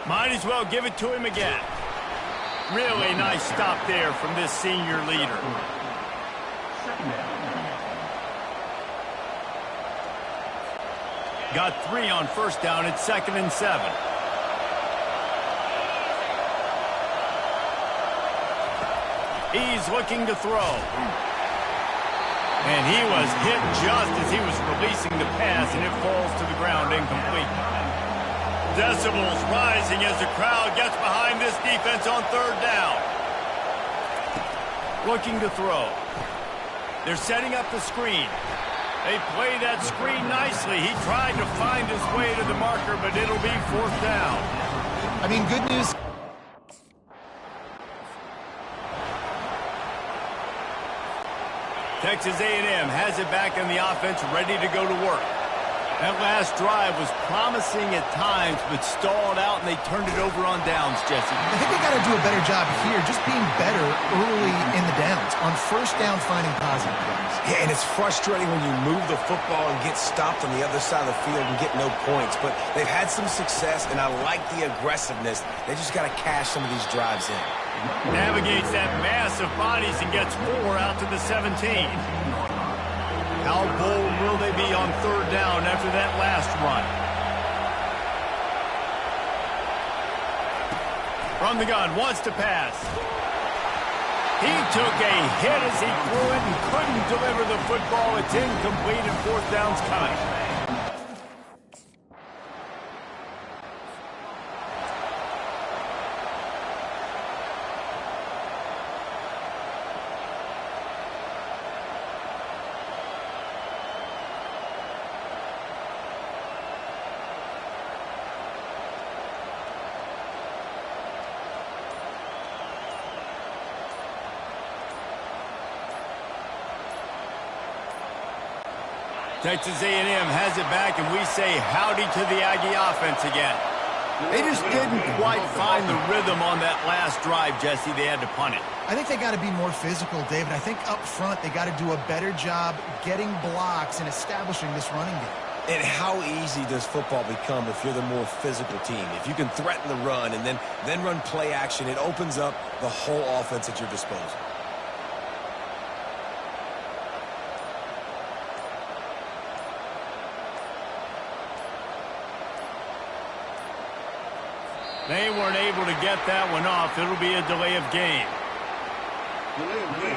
Might as well give it to him again. Really nice stop there from this senior leader. Got 3 on first down at 2nd and 7. He's looking to throw. And he was hit just as he was releasing the pass, and it falls to the ground incomplete. Decibels rising as the crowd gets behind this defense on third down. Looking to throw. They're setting up the screen. They play that screen nicely. He tried to find his way to the marker, but it'll be 4th down. I mean, good news. Texas A&M has it back in the offense, ready to go to work. That last drive was promising at times, but stalled out, and they turned it over on downs, Jesse. I think they got to do a better job here, just being better early in the downs. On first down, finding positive plays. Yeah, and it's frustrating when you move the football and get stopped on the other side of the field and get no points. But they've had some success, and I like the aggressiveness. They just got to cash some of these drives in. Navigates that mass of bodies and gets 4 out to the 17. How bold will they be on third down after that last run? From the gun, wants to pass. He took a hit as he threw it and couldn't deliver the football. It's incomplete and 4th down's coming. Texas A&M has it back, and we say howdy to the Aggie offense again. They just didn't quite find the rhythm on that last drive, Jesse. They had to punt it. I think they got to be more physical, David. I think up front they got to do a better job getting blocks and establishing this running game. And how easy does football become if you're the more physical team? If you can threaten the run and then run play action, it opens up the whole offense at your disposal. They weren't able to get that one off. It'll be a delay of game.